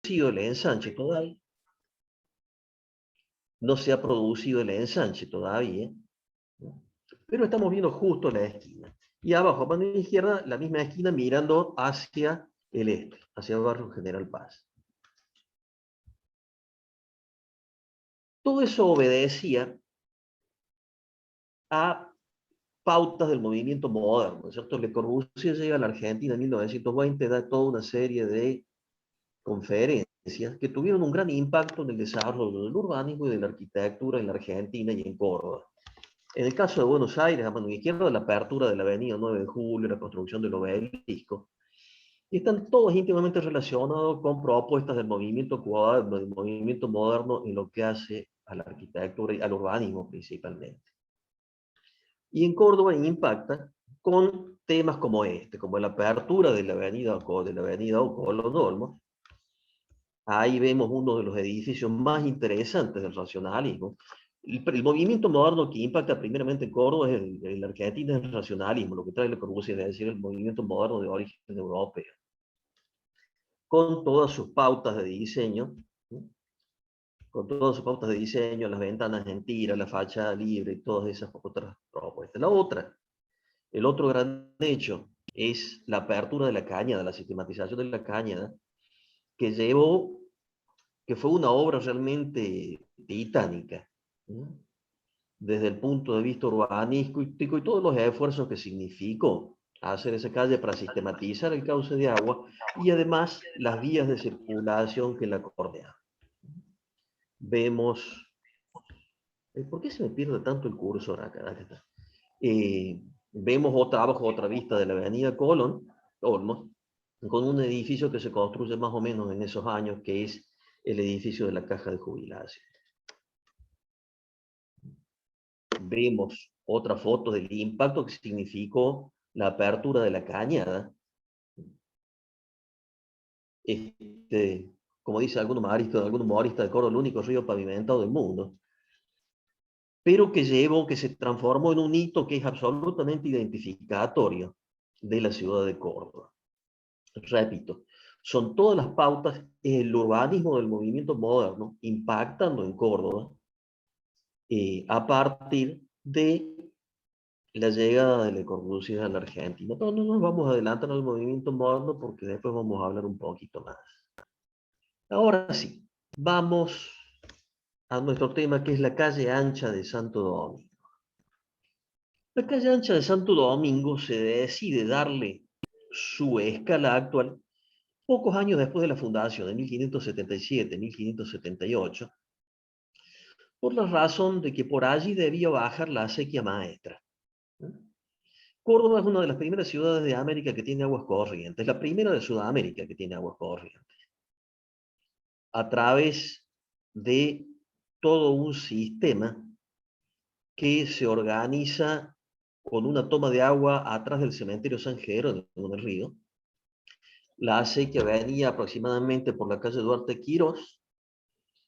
el ensanche todavía. No se ha producido el ensanche todavía, ¿no? Pero estamos viendo justo la esquina. Y abajo, a mano izquierda, la misma esquina mirando hacia el este, hacia el barrio General Paz. Todo eso obedecía a pautas del movimiento moderno, ¿cierto? Le Corbusier llega a la Argentina en 1920, da toda una serie de conferencias que tuvieron un gran impacto en el desarrollo del urbanismo y de la arquitectura en la Argentina y en Córdoba. En el caso de Buenos Aires, a mano izquierda, la apertura de la avenida 9 de Julio, la construcción del obelisco, y están todos íntimamente relacionados con propuestas del movimiento cubano, del movimiento moderno en lo que hace a la arquitectura y al urbanismo principalmente. Y en Córdoba impacta con temas como este, como la apertura de la avenida Colón Olmos. Ahí vemos uno de los edificios más interesantes del racionalismo. El movimiento moderno que impacta primeramente en Córdoba es el Argentina del racionalismo, lo que trae Le Corbusier, es decir, el movimiento moderno de origen europeo, con todas sus pautas de diseño, ¿no? Con todas sus pautas de diseño, las ventanas en tira, la fachada libre y todas esas otras propuestas. El otro gran hecho es la apertura de la cañada, la sistematización de la cañada, que llevó, que fue una obra realmente titánica, ¿no? Desde el punto de vista urbanístico y todos los esfuerzos que significó hacer esa calle para sistematizar el cauce de agua y además las vías de circulación que la bordean. Vemos, ¿por qué se me pierde tanto el cursor acá? Acá está. Vemos abajo otra vista de la avenida Colón, Olmos, con un edificio que se construye más o menos en esos años, que es el edificio de la Caja de Jubilación. Vemos otra foto del impacto que significó la apertura de la cañada. Como dice algún humorista de Córdoba, el único río pavimentado del mundo, pero que se transformó en un hito que es absolutamente identificatorio de la ciudad de Córdoba. Repito, son todas las pautas, el urbanismo del movimiento moderno impactando en Córdoba a partir de la llegada de Le Corbusier a la Argentina. Pero no nos vamos a adelantar al movimiento moderno porque después vamos a hablar un poquito más. Ahora sí, vamos a nuestro tema, que es la calle ancha de Santo Domingo. La calle ancha de Santo Domingo se decide darle su escala actual pocos años después de la fundación, de 1577, 1578, por la razón de que por allí debía bajar la acequia maestra. Córdoba es una de las primeras ciudades de América que tiene aguas corrientes, la primera de Sudamérica que tiene aguas corrientes, a través de todo un sistema que se organiza con una toma de agua atrás del cementerio San Jerónimo en el río. La acequia venía aproximadamente por la calle Duarte Quirós,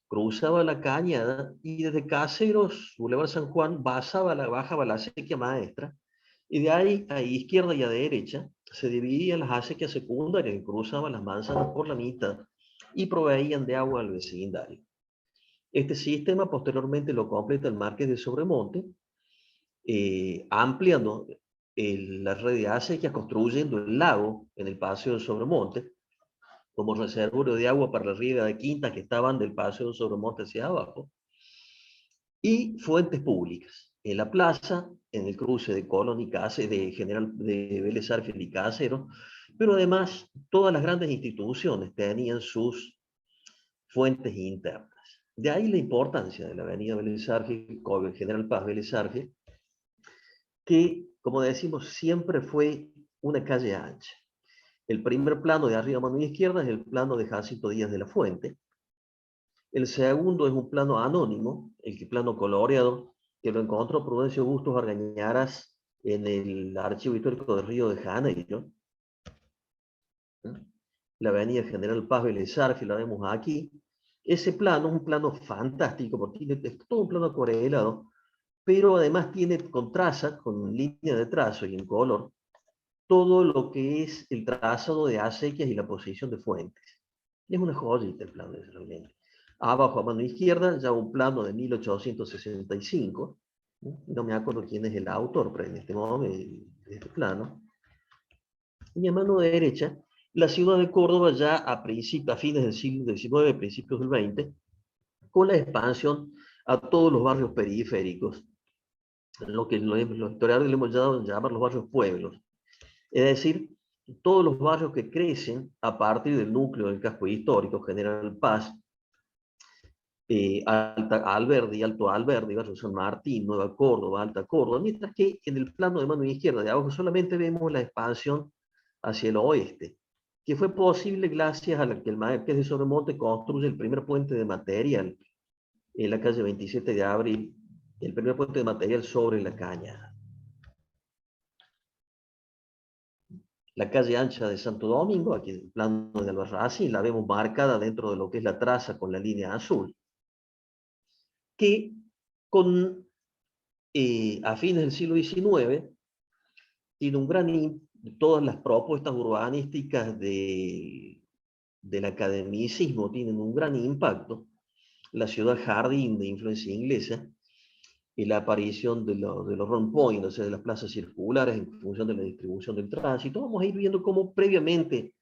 cruzaba la cañada y desde Caseros, Boulevard San Juan, bajaba la acequia maestra, y de ahí a izquierda y a derecha se dividían las acequias secundarias que cruzaban las manzanas por la mitad y proveían de agua al vecindario. Este sistema posteriormente lo completa el Marqués de Sobremonte, ampliando la red de acequias, construyendo el lago en el Paseo de Sobremonte, como reservorio de agua para la riega de quintas que estaban del Paseo de Sobremonte hacia abajo, y fuentes públicas, en la plaza, en el cruce de Colón y Cáceres, de Vélez Arfiel y Caseros, pero además todas las grandes instituciones tenían sus fuentes internas. De ahí la importancia de la avenida Vélez Arfiel, con el General Paz Vélez Arfiel, que, como decimos, siempre fue una calle ancha. El primer plano de arriba a mano izquierda es el plano de Jacinto Díaz de la Fuente. El segundo es un plano anónimo, el plano coloreado, que lo encontró Prudencio Bustos Argañaras en el Archivo Histórico de Río de Janeiro. La avenida General Paz Vélez Arfiel, la vemos aquí. Ese plano es un plano fantástico, porque es todo un plano acuarelado, pero además tiene con traza, con línea de trazo y en color, todo lo que es el trazado de acequias y la posición de fuentes. Es una joyita el plano realmente. Abajo a mano izquierda ya un plano de 1865. No me acuerdo quién es el autor, pero en este momento de este plano. Y a mano derecha, la ciudad de Córdoba ya a fines del siglo XIX, principios del XX, con la expansión a todos los barrios periféricos, lo que los historiadores le hemos dado a llamar los barrios pueblos. Es decir, todos los barrios que crecen a partir del núcleo del casco histórico, General Paz, Alberdi, Alto Alberdi, Barrio San Martín, Nueva Córdoba, Alta Córdoba, mientras que en el plano de mano izquierda de abajo solamente vemos la expansión hacia el oeste, que fue posible gracias a que el Marqués de Sobremonte construye el primer puente de material en la calle 27 de abril, el primer puente de material sobre la Cañada. La calle ancha de Santo Domingo, aquí en el plano de Albarracín, la vemos marcada dentro de lo que es la traza con la línea azul, que a fines del siglo XIX tiene un gran, todas las propuestas urbanísticas del academicismo tienen un gran impacto. La ciudad jardín de influencia inglesa y la aparición de los round points, o sea, de las plazas circulares en función de la distribución del tránsito. Vamos a ir viendo cómo previamente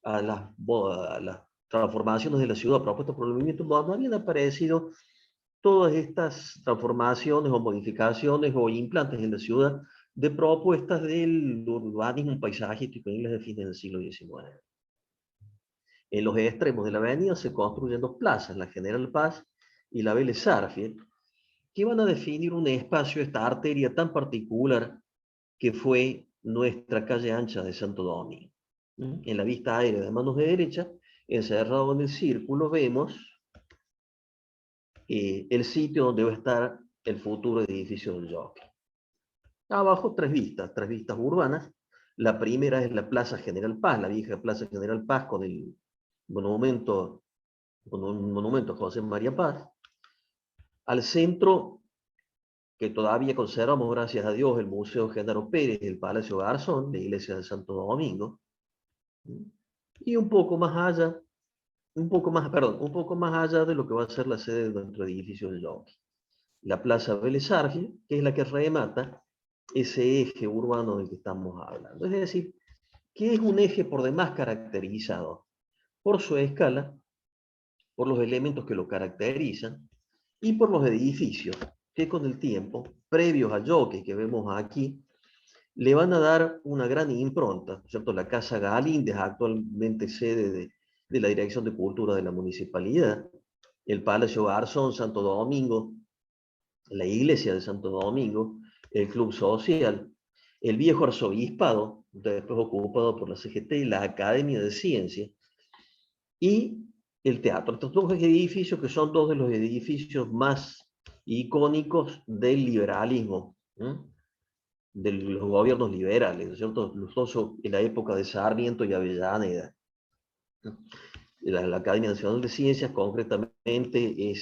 a las transformaciones de la ciudad propuestas por el movimiento moderno habían aparecido todas estas transformaciones o modificaciones o implantes en la ciudad de propuestas del urbanismo paisajístico inglés de fines del siglo XIX. En los extremos de la avenida se construyen dos plazas, la General Paz y la Vélez Sarsfield, que van a definir un espacio, esta arteria tan particular que fue nuestra calle ancha de Santo Domingo. En la vista aérea de manos de derecha, encerrado en el círculo, vemos el sitio donde va a estar el futuro edificio del Jockey. Abajo tres vistas urbanas. La primera es la Plaza General Paz, la vieja Plaza General Paz con un monumento a José María Paz. Al centro, que todavía conservamos, gracias a Dios, el Museo Genaro Pérez, el Palacio Garzón, la iglesia de Santo Domingo. Y un poco más allá, un poco más allá de lo que va a ser la sede de nuestro edificio de Jockey. La Plaza Vélez Sarsfield, que es la que remata ese eje urbano del que estamos hablando. Es decir, que es un eje por demás caracterizado por su escala, por los elementos que lo caracterizan y por los edificios que con el tiempo, previos a Jockey que vemos aquí, le van a dar una gran impronta, ¿cierto? La Casa Galíndez, actualmente sede de la Dirección de Cultura de la Municipalidad, el Palacio Garzón, Santo Domingo, la Iglesia de Santo Domingo, el Club Social, el viejo arzobispado, después ocupado por la CGT, la Academia de Ciencias, y el teatro. Estos dos edificios que son dos de los edificios más icónicos del liberalismo, de los gobiernos liberales, ¿cierto? Los dos en la época de Sarmiento y Avellaneda. La Academia Nacional de Ciencias concretamente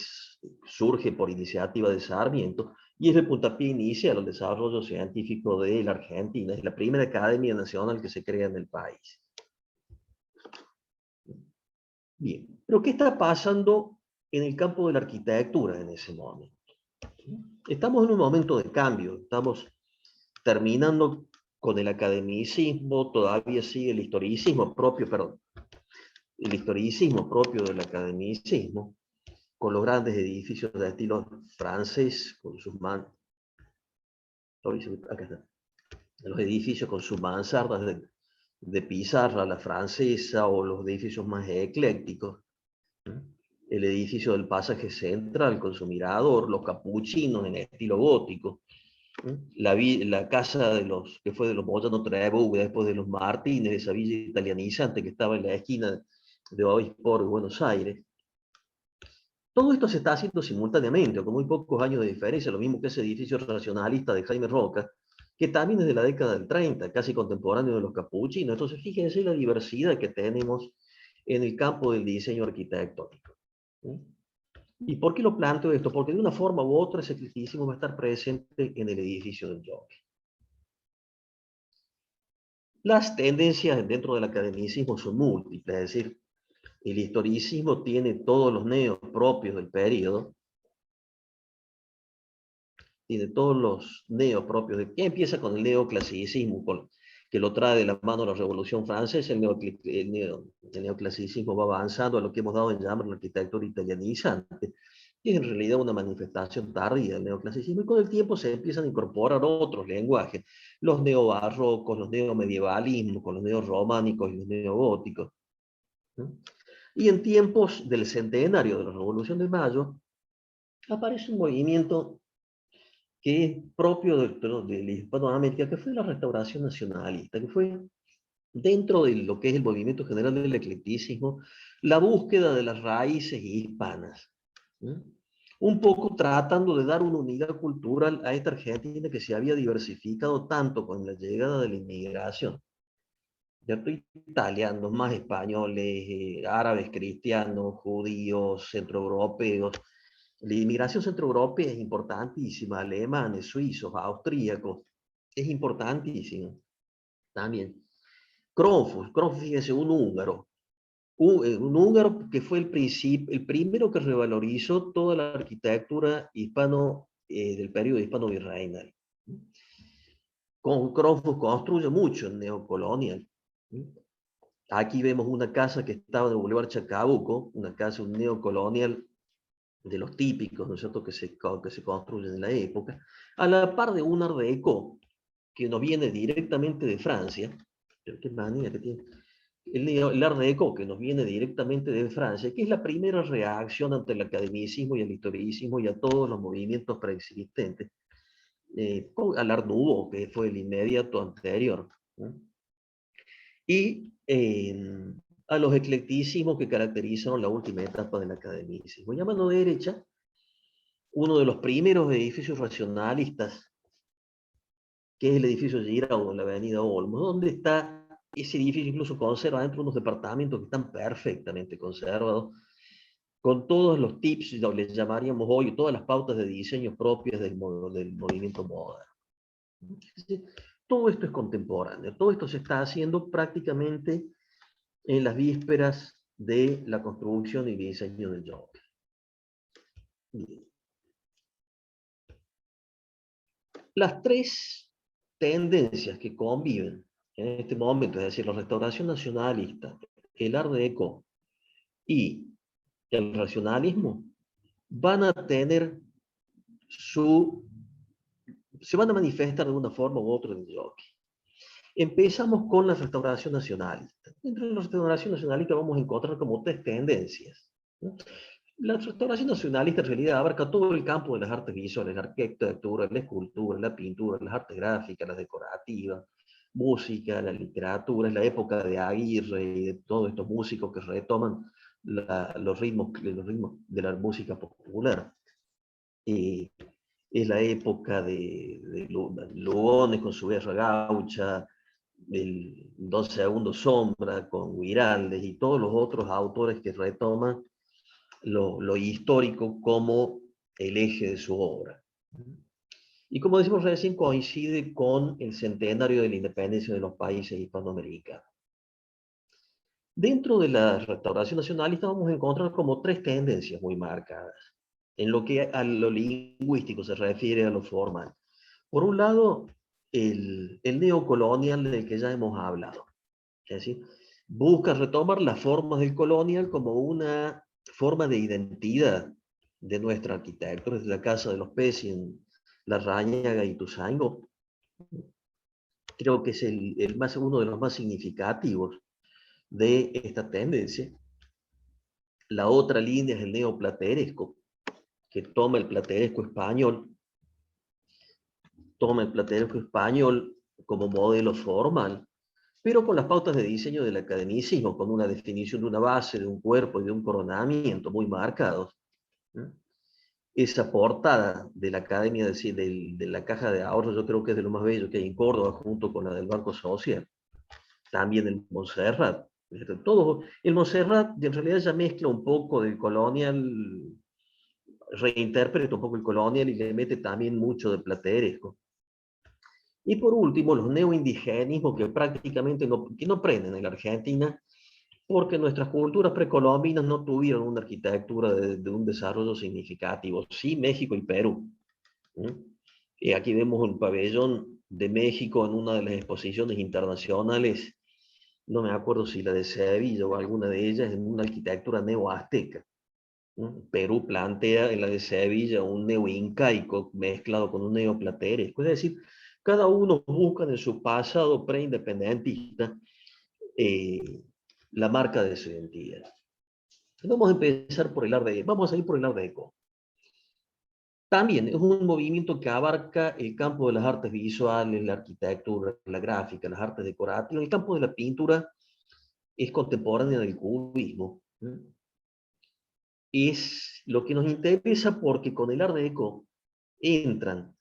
surge por iniciativa de Sarmiento y es el puntapié inicial al desarrollo científico de la Argentina. Es la primera academia nacional que se crea en el país. Bien, pero ¿qué está pasando en el campo de la arquitectura en ese momento? Estamos en un momento de cambio, estamos terminando con el academicismo, todavía sigue el historicismo propio, el historicismo propio del academicismo, con los grandes edificios de estilo francés, con sus los edificios con sus mansardas de pizarra, la francesa, o los edificios más eclécticos. El edificio del Pasaje Central con su mirador, los capuchinos en estilo gótico, la casa que fue de los Moyano Trébou, después de los Martínez, esa villa italianizante que estaba en la esquina de Obispor y Buenos Aires. Todo esto se está haciendo simultáneamente, con muy pocos años de diferencia, lo mismo que ese edificio racionalista de Jaime Roca, que también es de la década del 30, casi contemporáneo de los capuchinos. Entonces, fíjense la diversidad que tenemos en el campo del diseño arquitectónico. ¿Y por qué lo planteo esto? Porque de una forma u otra ese criticismo va a estar presente en el edificio del Jockey. Las tendencias dentro del academicismo son múltiples, es decir, El historicismo tiene todos los neos propios del periodo, tiene todos los neos propios de... ¿Qué empieza con el neoclasicismo? Que lo trae de la mano la Revolución Francesa, el neoclasicismo va avanzando a lo que hemos dado en llamar la arquitectura italianizante, que es en realidad una manifestación tardía del neoclasicismo, y con el tiempo se empiezan a incorporar otros lenguajes, los neobarrocos, los neomedievalismos, con los neorrománicos y los neogóticos. ¿No? Y en tiempos del centenario de la Revolución de Mayo, aparece un movimiento que es propio de Hispanoamérica, que fue la restauración nacionalista, que fue dentro de lo que es el movimiento general del eclecticismo, la búsqueda de las raíces hispanas. ¿No? Un poco tratando de dar una unidad cultural a esta Argentina que se había diversificado tanto con la llegada de la inmigración. ¿Cierto? Italianos, más españoles, árabes, cristianos, judíos, centroeuropeos. La inmigración centroeuropea es importantísima, alemanes, suizos, austríacos, es importantísimo también. Kronfus, fíjese, un húngaro, un húngaro que fue el primero que revalorizó toda la arquitectura hispano, del periodo hispano-virreinal. Kronfus construye mucho en neocolonial. Aquí vemos una casa que estaba en el Boulevard Chacabuco, una casa un neocolonial de los típicos, ¿no es cierto?, que se construyen en la época, a la par de un Art Deco que nos viene directamente de Francia. Pero qué manía que tiene. El Art Deco que nos viene directamente de Francia, que es la primera reacción ante el academicismo y el historicismo y a todos los movimientos preexistentes, al Art Nouveau, que fue el inmediato anterior, ¿no? Y a los eclecticismos que caracterizaron la última etapa del academicismo. Y a mano derecha, uno de los primeros edificios racionalistas, que es el edificio Girau en la avenida Olmos, donde está ese edificio, incluso conserva dentro unos departamentos que están perfectamente conservados, con todos los tips, lo les llamaríamos hoy, todas las pautas de diseño propias del movimiento moderno. Todo esto es contemporáneo, todo esto se está haciendo prácticamente en las vísperas de la construcción y diseño del Jockey. Las tres tendencias que conviven en este momento, es decir, la restauración nacionalista, el Art Deco y el racionalismo, van a tener se van a manifestar de una forma u otra en el Jockey. Empezamos con la restauración nacionalista. Dentro de la restauración nacionalista vamos a encontrar como tres tendencias, ¿no? La restauración nacionalista en realidad abarca todo el campo de las artes visuales, la arquitectura, la escultura, la pintura, las artes gráficas, las decorativas, música, la literatura, es la época de Aguirre y de todos estos músicos que retoman los ritmos de la música popular. Es la época de Lugones con su guerra gaucha, el 12 segundos sombra con Guiraldes y todos los otros autores que retoman lo histórico como el eje de su obra. Y como decimos recién, coincide con el centenario de la independencia de los países hispanoamericanos. Dentro de la restauración nacionalista vamos a encontrar como tres tendencias muy marcadas, en lo que a lo lingüístico se refiere a lo formal. Por un lado, el neocolonial del que ya hemos hablado, es decir, busca retomar las formas del colonial como una forma de identidad de nuestra arquitectura, desde la Casa de los Peci en La Rañaga y Tuzango. Creo que es uno de los más significativos de esta tendencia. La otra línea es el neoplateresco, que toma el plateresco español como modelo formal, pero con las pautas de diseño del academicismo, con una definición de una base, de un cuerpo y de un coronamiento muy marcados. ¿No? Esa portada de la Academia, de la Caja de Ahorros, yo creo que es de lo más bello que hay en Córdoba, junto con la del Banco Social. También el Montserrat. El Montserrat en realidad ya mezcla un poco del colonial, reinterpreta un poco el colonial y le mete también mucho de plateresco. Y por último, los neoindigenismos que prácticamente no prenden en la Argentina, porque nuestras culturas precolombinas no tuvieron una arquitectura de un desarrollo significativo. Sí, México y Perú. Y aquí vemos el pabellón de México en una de las exposiciones internacionales, no me acuerdo si la de Sevilla o alguna de ellas, en una arquitectura neoazteca. Perú plantea en la de Sevilla un neoincaico mezclado con un neoplateresco. Es decir, cada uno busca en su pasado preindependentista eh, la marca de su identidad. Vamos a empezar por el Art Deco. Vamos a ir por el Art Deco. También es un movimiento que abarca el campo de las artes visuales, la arquitectura, la gráfica, las artes decorativas. El campo de la pintura es contemporánea del cubismo. Es lo que nos interesa porque con el Art Deco entran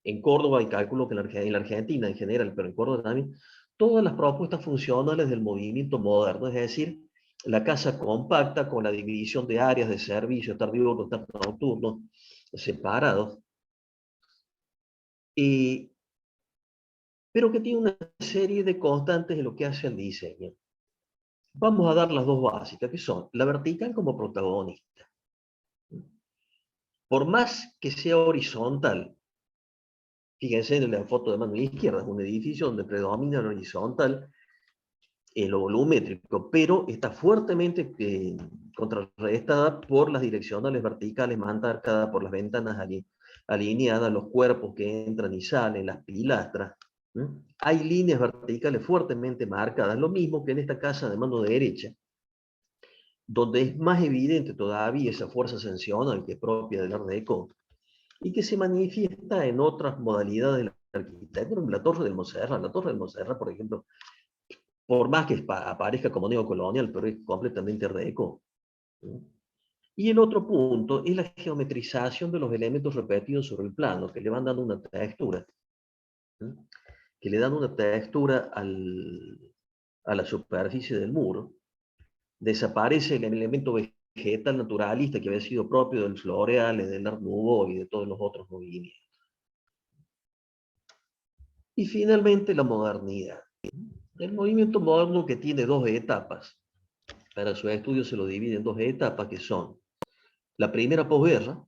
en Córdoba, y calculo que en la Argentina en general, pero en Córdoba también, todas las propuestas funcionales del movimiento moderno, es decir, la casa compacta con la división de áreas de servicio, estar diurno, estar nocturno, separados, pero que tiene una serie de constantes en lo que hace al diseño. Vamos a dar las dos básicas, que son la vertical como protagonista. Por más que sea horizontal, fíjense en la foto de mano izquierda, es un edificio donde predomina el horizontal, lo volumétrico, pero está fuertemente contrarrestada por las direccionales verticales marcadas por las ventanas alineadas, los cuerpos que entran y salen, las pilastras. Hay líneas verticales fuertemente marcadas, lo mismo que en esta casa de mano derecha, donde es más evidente todavía esa fuerza ascensional que es propia del Art Deco y que se manifiesta en otras modalidades de la arquitectura, la Torre del Moserra, por ejemplo, por más que aparezca como neocolonial, pero es completamente Art Deco. Y el otro punto es la geometrización de los elementos repetidos sobre el plano, que le van dando una textura, que le dan una textura a la superficie del muro. Desaparece el elemento vegetal naturalista que había sido propio del floreal, del Art Nouveau y de todos los otros movimientos. Y finalmente la modernidad. El movimiento moderno que tiene dos etapas. Para su estudio se lo divide en dos etapas que son la primera posguerra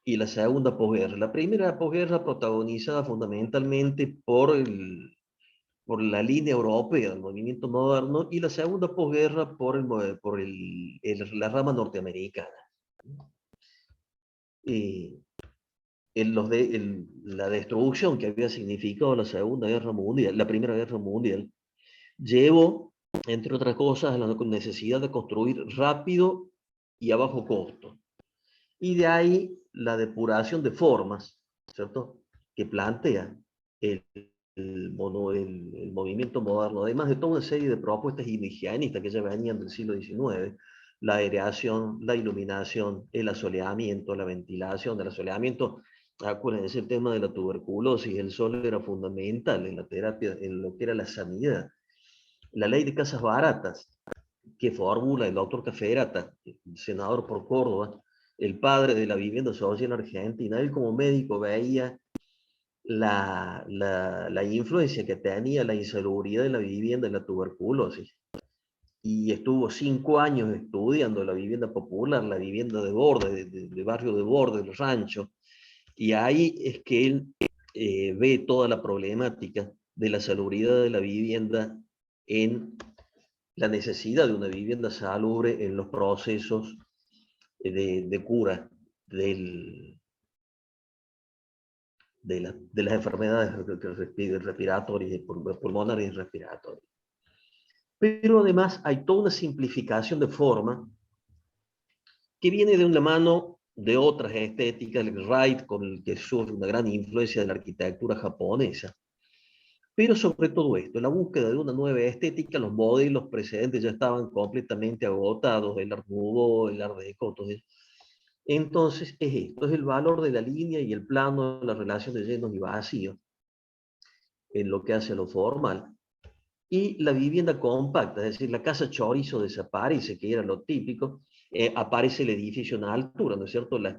y la segunda posguerra. La primera posguerra protagonizada fundamentalmente por la línea europea del movimiento moderno y la segunda posguerra por la rama norteamericana. La destrucción que había significado la Segunda Guerra Mundial, la Primera Guerra Mundial, llevó, entre otras cosas, a la necesidad de construir rápido y a bajo costo. Y de ahí la depuración de formas, ¿cierto?, que plantea el movimiento moderno, además de toda una serie de propuestas higiénicas que ya venían del siglo XIX, la aireación, la iluminación, el asoleamiento, la ventilación, el asoleamiento. Acuérdense el tema de la tuberculosis, el sol era fundamental en la terapia, en lo que era la sanidad. La ley de casas baratas, que formula el doctor Caferata, senador por Córdoba, el padre de la vivienda social en Argentina, él como médico veía la influencia que tenía la insalubridad de la vivienda en la tuberculosis. Y estuvo 5 años estudiando la vivienda popular, la vivienda de borde, de barrio de borde, del rancho. Y ahí es que él ve toda la problemática de la salubridad de la vivienda en la necesidad de una vivienda salubre en los procesos de cura de las enfermedades respiratorias, pulmonares y respiratorias. Pero además hay toda una simplificación de forma que viene de una mano de otras estéticas, el Wright, con el que sufre una gran influencia de la arquitectura japonesa. Pero sobre todo esto, la búsqueda de una nueva estética, los modelos precedentes ya estaban completamente agotados, el Art Nouveau, el Art Deco, entonces es esto, es el valor de la línea y el plano, la relación de llenos y vacíos, en lo que hace a lo formal. Y la vivienda compacta, es decir, la casa chorizo desaparece, que era lo típico, aparece el edificio en altura, ¿no es cierto? La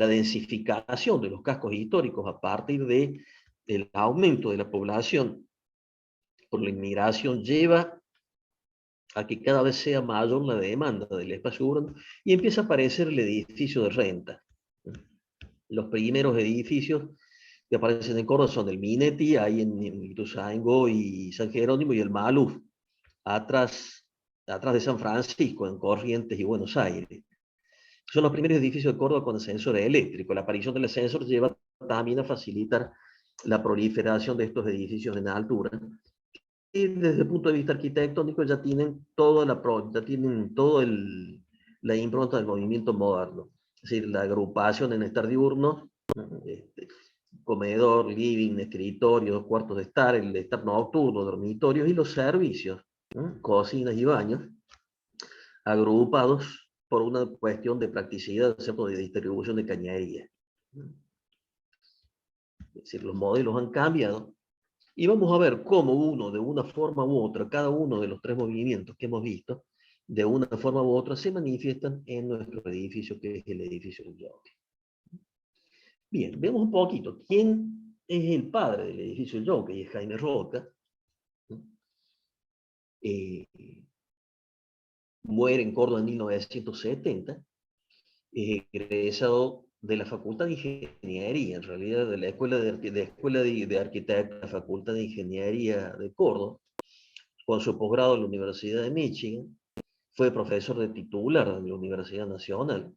densificación de los cascos históricos a partir de el aumento de la población por la inmigración lleva a que cada vez sea mayor la demanda del espacio urbano y empieza a aparecer el edificio de renta. Los primeros edificios que aparecen en Córdoba son el Minetti, ahí en Ituzaingó y San Jerónimo, y el Maluf, atrás de San Francisco, en Corrientes y Buenos Aires. Son los primeros edificios de Córdoba con ascensor eléctrico. La aparición del ascensor lleva también a facilitar la proliferación de estos edificios en altura. Y desde el punto de vista arquitectónico ya tienen la impronta del movimiento moderno. Es decir, la agrupación en estar diurno, este, comedor, living, escritorios, cuartos de estar, el estar nocturno, dormitorios y los servicios, cocinas y baños, agrupados por una cuestión de practicidad, ¿cierto?, de distribución de cañería. Es decir, los modelos han cambiado y vamos a ver cómo uno, de una forma u otra, cada uno de los tres movimientos que hemos visto, de una forma u otra, se manifiestan en nuestro edificio, que es el edificio del Jockey. Bien, vemos un poquito. ¿Quién es el padre del edificio del Jockey? Es Jaime Roca. Muere en Córdoba en 1970. Es egresado de la Facultad de Ingeniería, en realidad de la Escuela de Arquitectura, la Facultad de Ingeniería de Córdoba, con su posgrado en la Universidad de Michigan. Fue profesor de titular de la Universidad Nacional,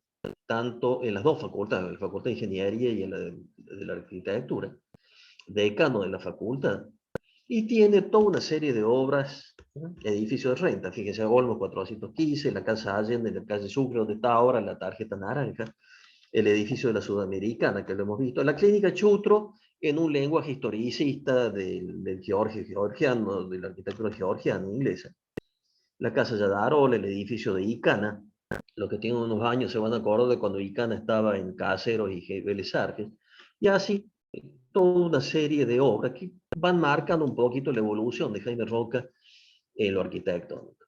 tanto en las dos facultades, en la Facultad de Ingeniería y en la de la Arquitectura, decano de la facultad, y tiene toda una serie de obras, edificios de renta. Fíjense, Olmos 415, la Casa Allende, la calle Sucre, donde está ahora la tarjeta naranja, el edificio de la Sudamericana, que lo hemos visto, la Clínica Chutro, en un lenguaje historicista del georgiano, de la arquitectura georgiana inglesa, la Casa Yadarol, el edificio de Icana. Los que tienen unos años se van a acordar de cuando Icana estaba en Caseros y Vélez Arfield, y así toda una serie de obras que van marcando un poquito la evolución de Jaime Roca en lo arquitectónico.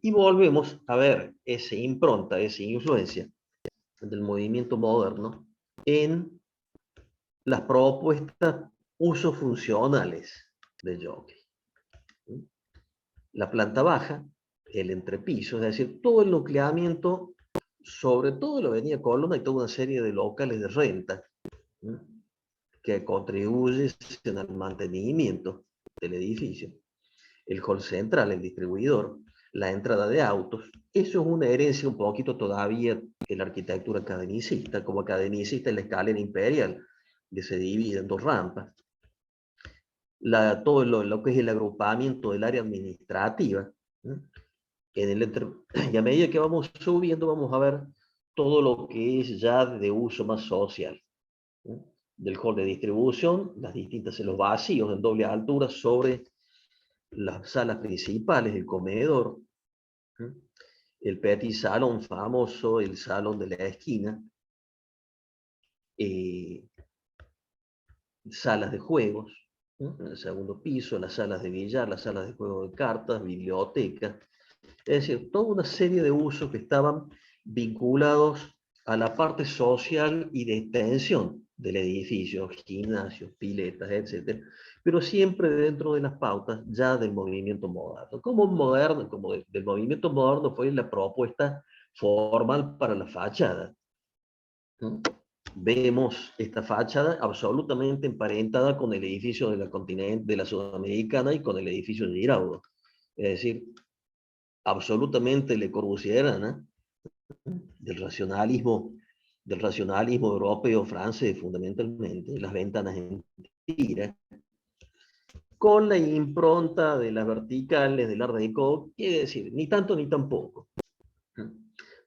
Y volvemos a ver esa impronta, esa influencia del movimiento moderno en las propuestas usos funcionales de Jockey. La planta baja, el entrepiso, es decir, todo el nucleamiento, sobre todo en la avenida Colón, hay toda una serie de locales de renta, ¿sí?, que contribuyen al mantenimiento del edificio. El hall central, el distribuidor, la entrada de autos. Eso es una herencia un poquito todavía de la arquitectura academicista. Como academicista, en la escalera imperial, que se divide en dos rampas. Todo lo que es el agrupamiento del área administrativa, ¿sí?, y a medida que vamos subiendo, vamos a ver todo lo que es ya de uso más social, ¿sí?, del hall de distribución, los vacíos en doble altura sobre las salas principales, el comedor, ¿sí?, el petit salón famoso, el salón de la esquina, salas de juegos, ¿sí?, en el segundo piso, las salas de billar, las salas de juego de cartas, biblioteca. Es decir, toda una serie de usos que estaban vinculados a la parte social y de extensión del edificio, gimnasios, piletas, etc. Pero siempre dentro de las pautas ya del movimiento moderno. Del movimiento moderno fue la propuesta formal para la fachada, ¿no? Vemos esta fachada absolutamente emparentada con el edificio de la Sudamericana y con el edificio de Giraudo. Es decir, absolutamente Le Corbusieriana, del racionalismo europeo, francés fundamentalmente, las ventanas en tira, con la impronta de las verticales del Art Deco, quiere decir, ni tanto ni tampoco.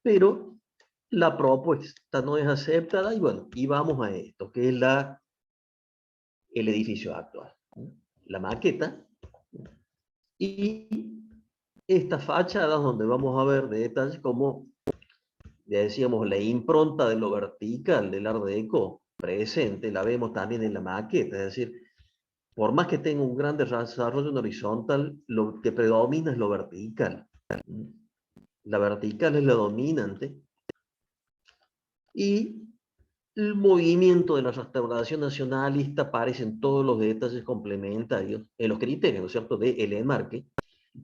Pero la propuesta no es aceptada y bueno, y vamos a esto, que es el edificio actual, la maqueta, y estas fachadas donde vamos a ver de detalles como, ya decíamos, la impronta de lo vertical del Art Deco presente, la vemos también en la maqueta, es decir, por más que tenga un gran desarrollo en horizontal, lo que predomina es lo vertical. La vertical es la dominante y El movimiento de la restauración nacionalista aparece en todos los detalles complementarios, en los criterios, ¿no es cierto?, de el enmarque.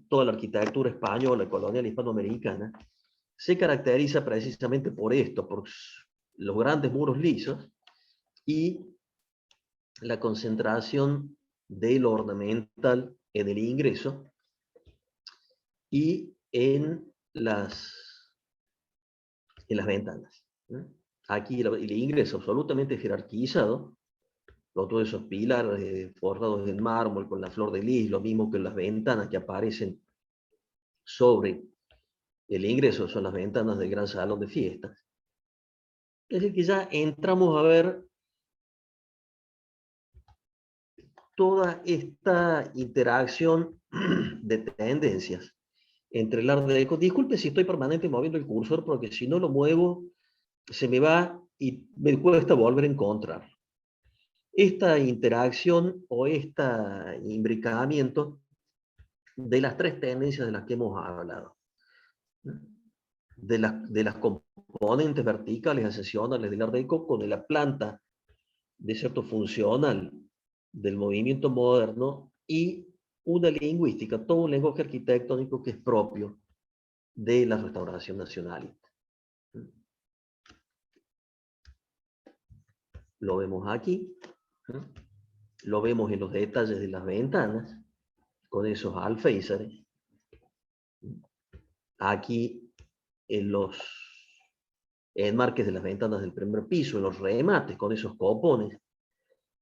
Toda la arquitectura española, colonial, hispanoamericana, se caracteriza precisamente por esto, por los grandes muros lisos y la concentración de lo ornamental en el ingreso y en las ventanas. Aquí el ingreso absolutamente jerarquizado, con todos esos pilares forrados en mármol, con la flor de lis, lo mismo que las ventanas que aparecen sobre el ingreso, son las ventanas del gran salón de fiestas. Es decir, que ya entramos a ver toda esta interacción de tendencias entre el Art Deco. Disculpe si estoy permanente moviendo el cursor, porque si no lo muevo, se me va y me cuesta volver a encontrar. Esta interacción o este imbricamiento de las tres tendencias de las que hemos hablado. De las componentes verticales ascensionales del Art Deco con la planta de cierto funcional del movimiento moderno y una lingüística, todo un lenguaje arquitectónico que es propio de la restauración nacionalista. Lo vemos aquí, lo vemos en los detalles de las ventanas, con esos alféizares. Aquí en los enmarques de las ventanas del primer piso, en los remates, con esos copones.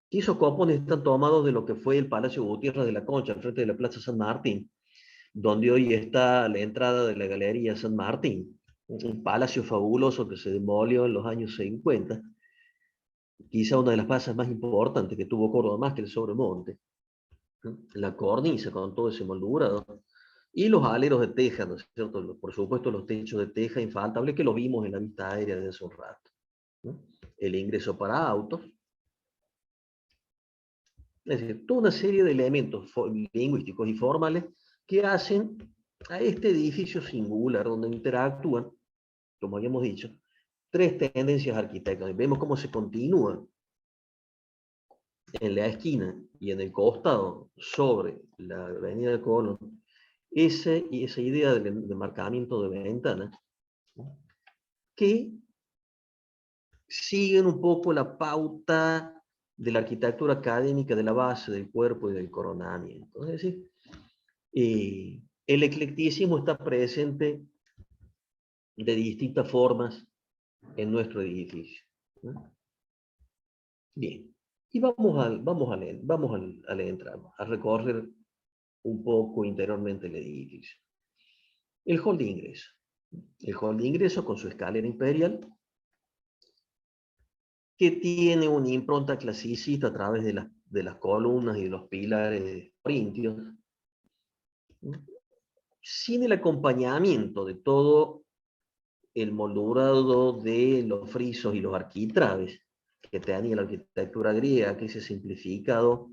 Y esos copones están tomados de lo que fue el Palacio Gutiérrez de la Concha, al frente de la Plaza San Martín, donde hoy está la entrada de la Galería San Martín, un palacio fabuloso que se demolió en los años 50, quizá una de las plazas más importantes que tuvo Córdoba, más que el Sobremonte. La cornisa con todo ese moldurado, y los aleros de teja, ¿no es cierto? Por supuesto los techos de teja infaltable que lo vimos en la vista aérea de hace un rato. El ingreso para autos. Es decir, toda una serie de elementos lingüísticos y formales que hacen a este edificio singular, donde interactúan, como habíamos dicho, tres tendencias arquitectónicas. Vemos cómo se continúa en la esquina y en el costado sobre la avenida de Colón, esa idea del demarcamiento de ventanas, que siguen un poco la pauta de la arquitectura académica de la base, del cuerpo y del coronamiento. Es decir, el eclecticismo está presente de distintas formas en nuestro edificio. Bien, y a entrar, a recorrer un poco interiormente el edificio. El hall de ingreso. El hall de ingreso con su escalera imperial, que tiene una impronta clasicista a través de las columnas y de los pilares corintios, sin el acompañamiento de todo el moldurado de los frisos y los arquitrabes que tenía la arquitectura griega, que se ha simplificado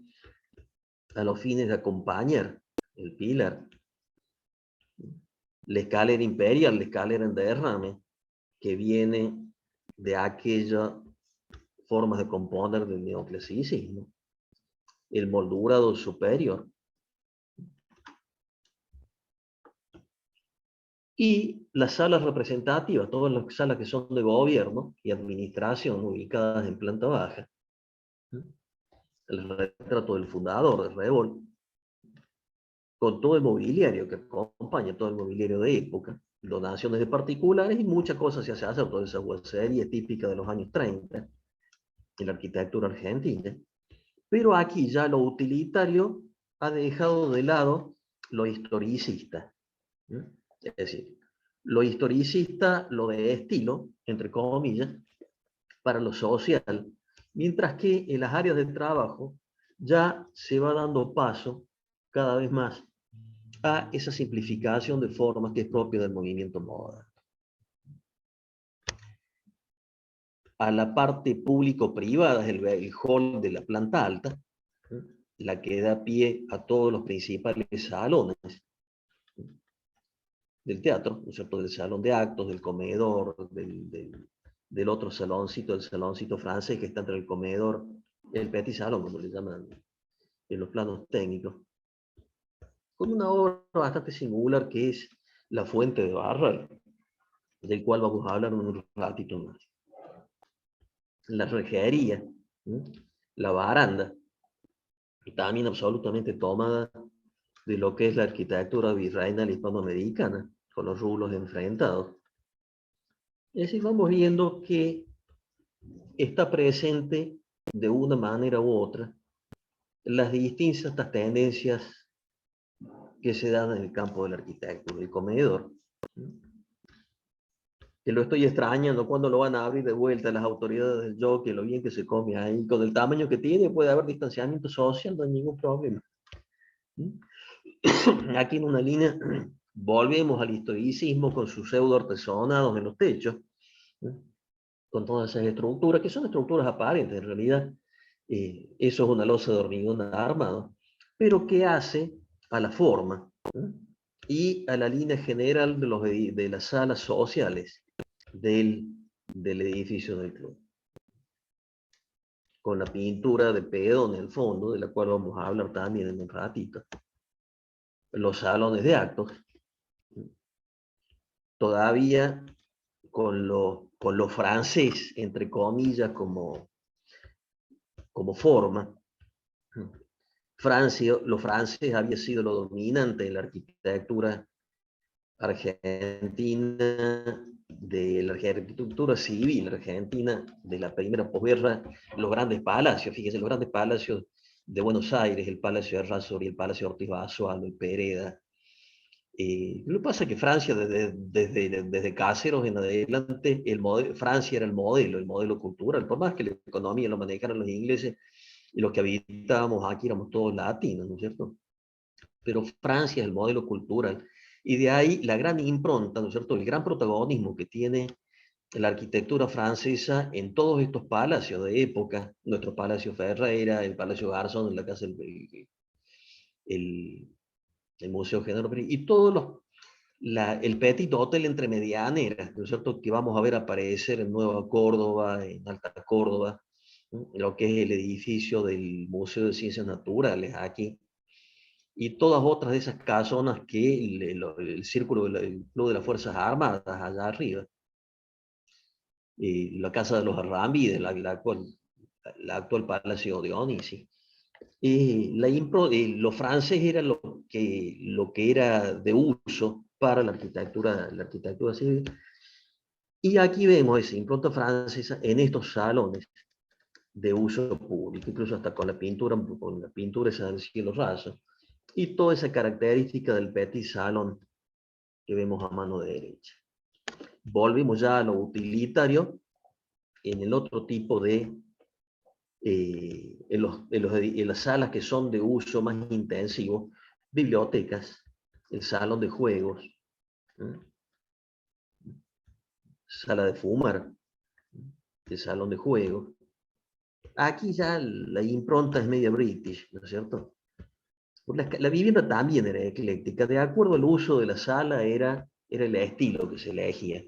a los fines de acompañar el pilar. La escalera imperial, la escalera en derrame, que viene de aquellas formas de componer del neoclasicismo. El moldurado superior. Y las salas representativas, todas las salas que son de gobierno y administración ubicadas en planta baja. El retrato del fundador de Revol, con todo el mobiliario que acompaña, todo el mobiliario de época, donaciones de particulares y muchas cosas se hace, toda esa serie típica de los años 30, en la arquitectura argentina. Pero aquí ya lo utilitario ha dejado de lado lo historicista. Es decir, lo historicista, lo de estilo, entre comillas, para lo social, mientras que en las áreas de trabajo ya se va dando paso cada vez más a esa simplificación de formas que es propia del movimiento moderno. A la parte público-privada es el hall de la planta alta, la que da pie a todos los principales salones del teatro, ¿no es cierto? Del salón de actos, del comedor, del otro saloncito, el saloncito francés que está entre el comedor, el petit salon, como le llaman en los planos técnicos, con una obra bastante singular que es La Fuente de Barral, del cual vamos a hablar un ratito más. La rejería, la baranda, y también absolutamente tomada de lo que es la arquitectura virreinal hispanoamericana, con los rulos enfrentados. Es decir, vamos viendo que está presente de una manera u otra las distintas tendencias que se dan en el campo de la arquitectura. El comedor, que lo estoy extrañando, cuando lo van a abrir de vuelta las autoridades del jockey, lo bien que se come ahí, con el tamaño que tiene, puede haber distanciamiento social, no hay ningún problema. Aquí en una línea volvemos al historicismo con sus pseudo artesonados en los techos, con todas esas estructuras, que son estructuras aparentes, en realidad eso es una losa de hormigón armado, pero que hace a la forma y a la línea general de las salas sociales del edificio del club. Con la pintura de Pedón en el fondo, de la cual vamos a hablar también en un ratito. Los salones de actos, todavía con lo francés, entre comillas, como forma. Francia, lo francés había sido lo dominante en la arquitectura argentina, de la arquitectura civil argentina de la primera posguerra, los grandes palacios, fíjense, los grandes palacios de Buenos Aires, el Palacio de Errázuriz, el Palacio Ortiz Basualdo, el Pereda. Lo que pasa es que Francia, desde Cáceres en adelante, Francia era el modelo cultural, por más que la economía lo manejaran los ingleses, y los que habitábamos aquí éramos todos latinos, ¿no es cierto? Pero Francia es el modelo cultural. Y de ahí la gran impronta, ¿no es cierto? El gran protagonismo que tiene la arquitectura francesa en todos estos palacios de época, nuestro Palacio Ferreira, el Palacio Garzón, la casa, el, el Museo Genaro, y todos el Petit Hotel entre medianeras, ¿no es cierto? Que vamos a ver aparecer en Nueva Córdoba, en Alta Córdoba, ¿no? Lo que es el edificio del Museo de Ciencias Naturales aquí, y todas otras de esas casonas que el círculo del Club de las Fuerzas Armadas allá arriba, y la casa de los Arrámbides, la actual Palacio de Dionisi. Lo francés era lo que era de uso para la arquitectura civil. Y aquí vemos esa impronta francesa en estos salones de uso público, incluso hasta con la pintura esa del cielo raso, y toda esa característica del petit salón que vemos a mano derecha. Volvemos ya a lo utilitario en el otro tipo en las salas que son de uso más intensivo, bibliotecas, el salón de juegos, ¿eh? Sala de fumar, el salón de juegos. Aquí ya la impronta es media british, ¿no es cierto? La vivienda también era ecléctica, de acuerdo al uso de la sala era el estilo que se elegía.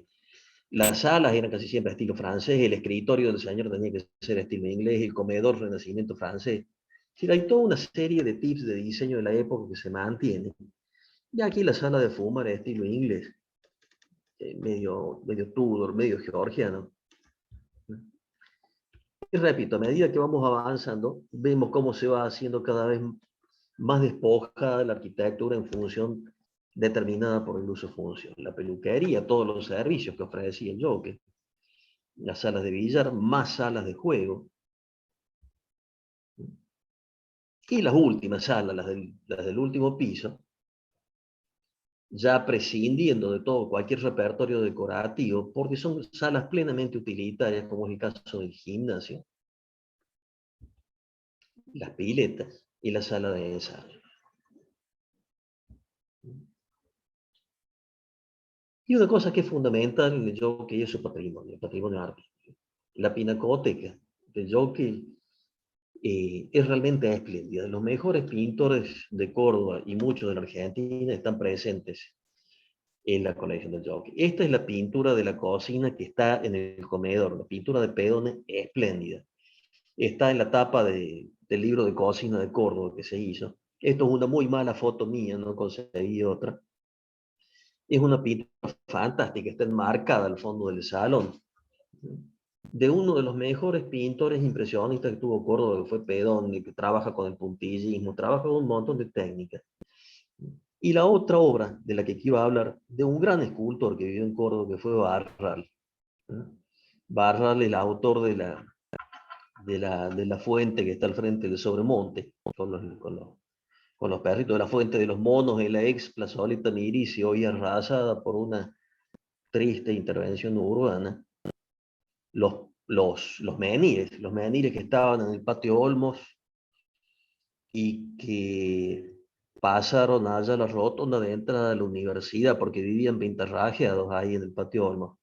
Las salas eran casi siempre estilo francés, el escritorio del señor tenía que ser estilo inglés, el comedor renacimiento francés. Sí, hay toda una serie de tips de diseño de la época que se mantienen. Y aquí la sala de fumar es estilo inglés, medio Tudor, medio georgiano. Y repito, a medida que vamos avanzando, vemos cómo se va haciendo cada vez más despojada la arquitectura en función determinada por el uso-función. La peluquería, todos los servicios que ofrecía el jockey, las salas de billar, más salas de juego. Y las últimas salas, las del último piso, ya prescindiendo de todo, cualquier repertorio decorativo, porque son salas plenamente utilitarias, como es el caso del gimnasio, las piletas y la sala de ensayo. Y una cosa que es fundamental en el jockey es su patrimonio, el patrimonio artístico. La pinacoteca del jockey es realmente espléndida. Los mejores pintores de Córdoba y muchos de la Argentina están presentes en la colección del Jockey. Esta es la pintura de la cocina que está en el comedor, la pintura de Pedone, espléndida. Está en la tapa del libro de cocina de Córdoba que se hizo. Esto es una muy mala foto mía, no conseguí otra. Es una pintura fantástica, está enmarcada al fondo del salón, de uno de los mejores pintores impresionistas que tuvo Córdoba, que fue Pedone, que trabaja con el puntillismo, trabaja con un montón de técnicas. Y la otra obra de la que iba a hablar, de un gran escultor que vivió en Córdoba, que fue Barral. Barral, el autor de la fuente que está al frente del Sobremonte, con los perritos de la fuente de los monos en la ex plazoleta Mirici, hoy arrasada por una triste intervención urbana. Los menires que estaban en el patio Olmos y que pasaron allá a la rotonda de entrada de la universidad porque vivían pintarrajeados ahí en el patio Olmos.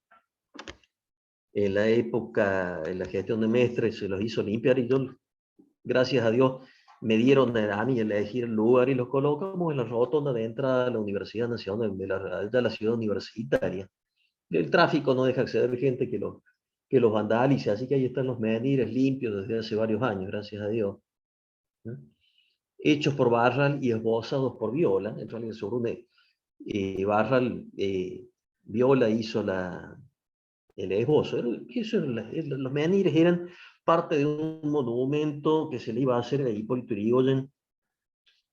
En la época, en la gestión de Mestre, se los hizo limpiar y yo, gracias a Dios, me dieron a mí elegir el lugar y los colocamos en la rotonda de entrada de la Universidad Nacional, de la ciudad universitaria. El tráfico no deja acceder gente que los vandalice, así que ahí están los menires limpios desde hace varios años, gracias a Dios. Hechos por Barral y esbozados por Viola, en realidad sobre Barral, Viola hizo el esbozo. Los menires eran parte de un monumento que se le iba a hacer a Hipólito Yrigoyen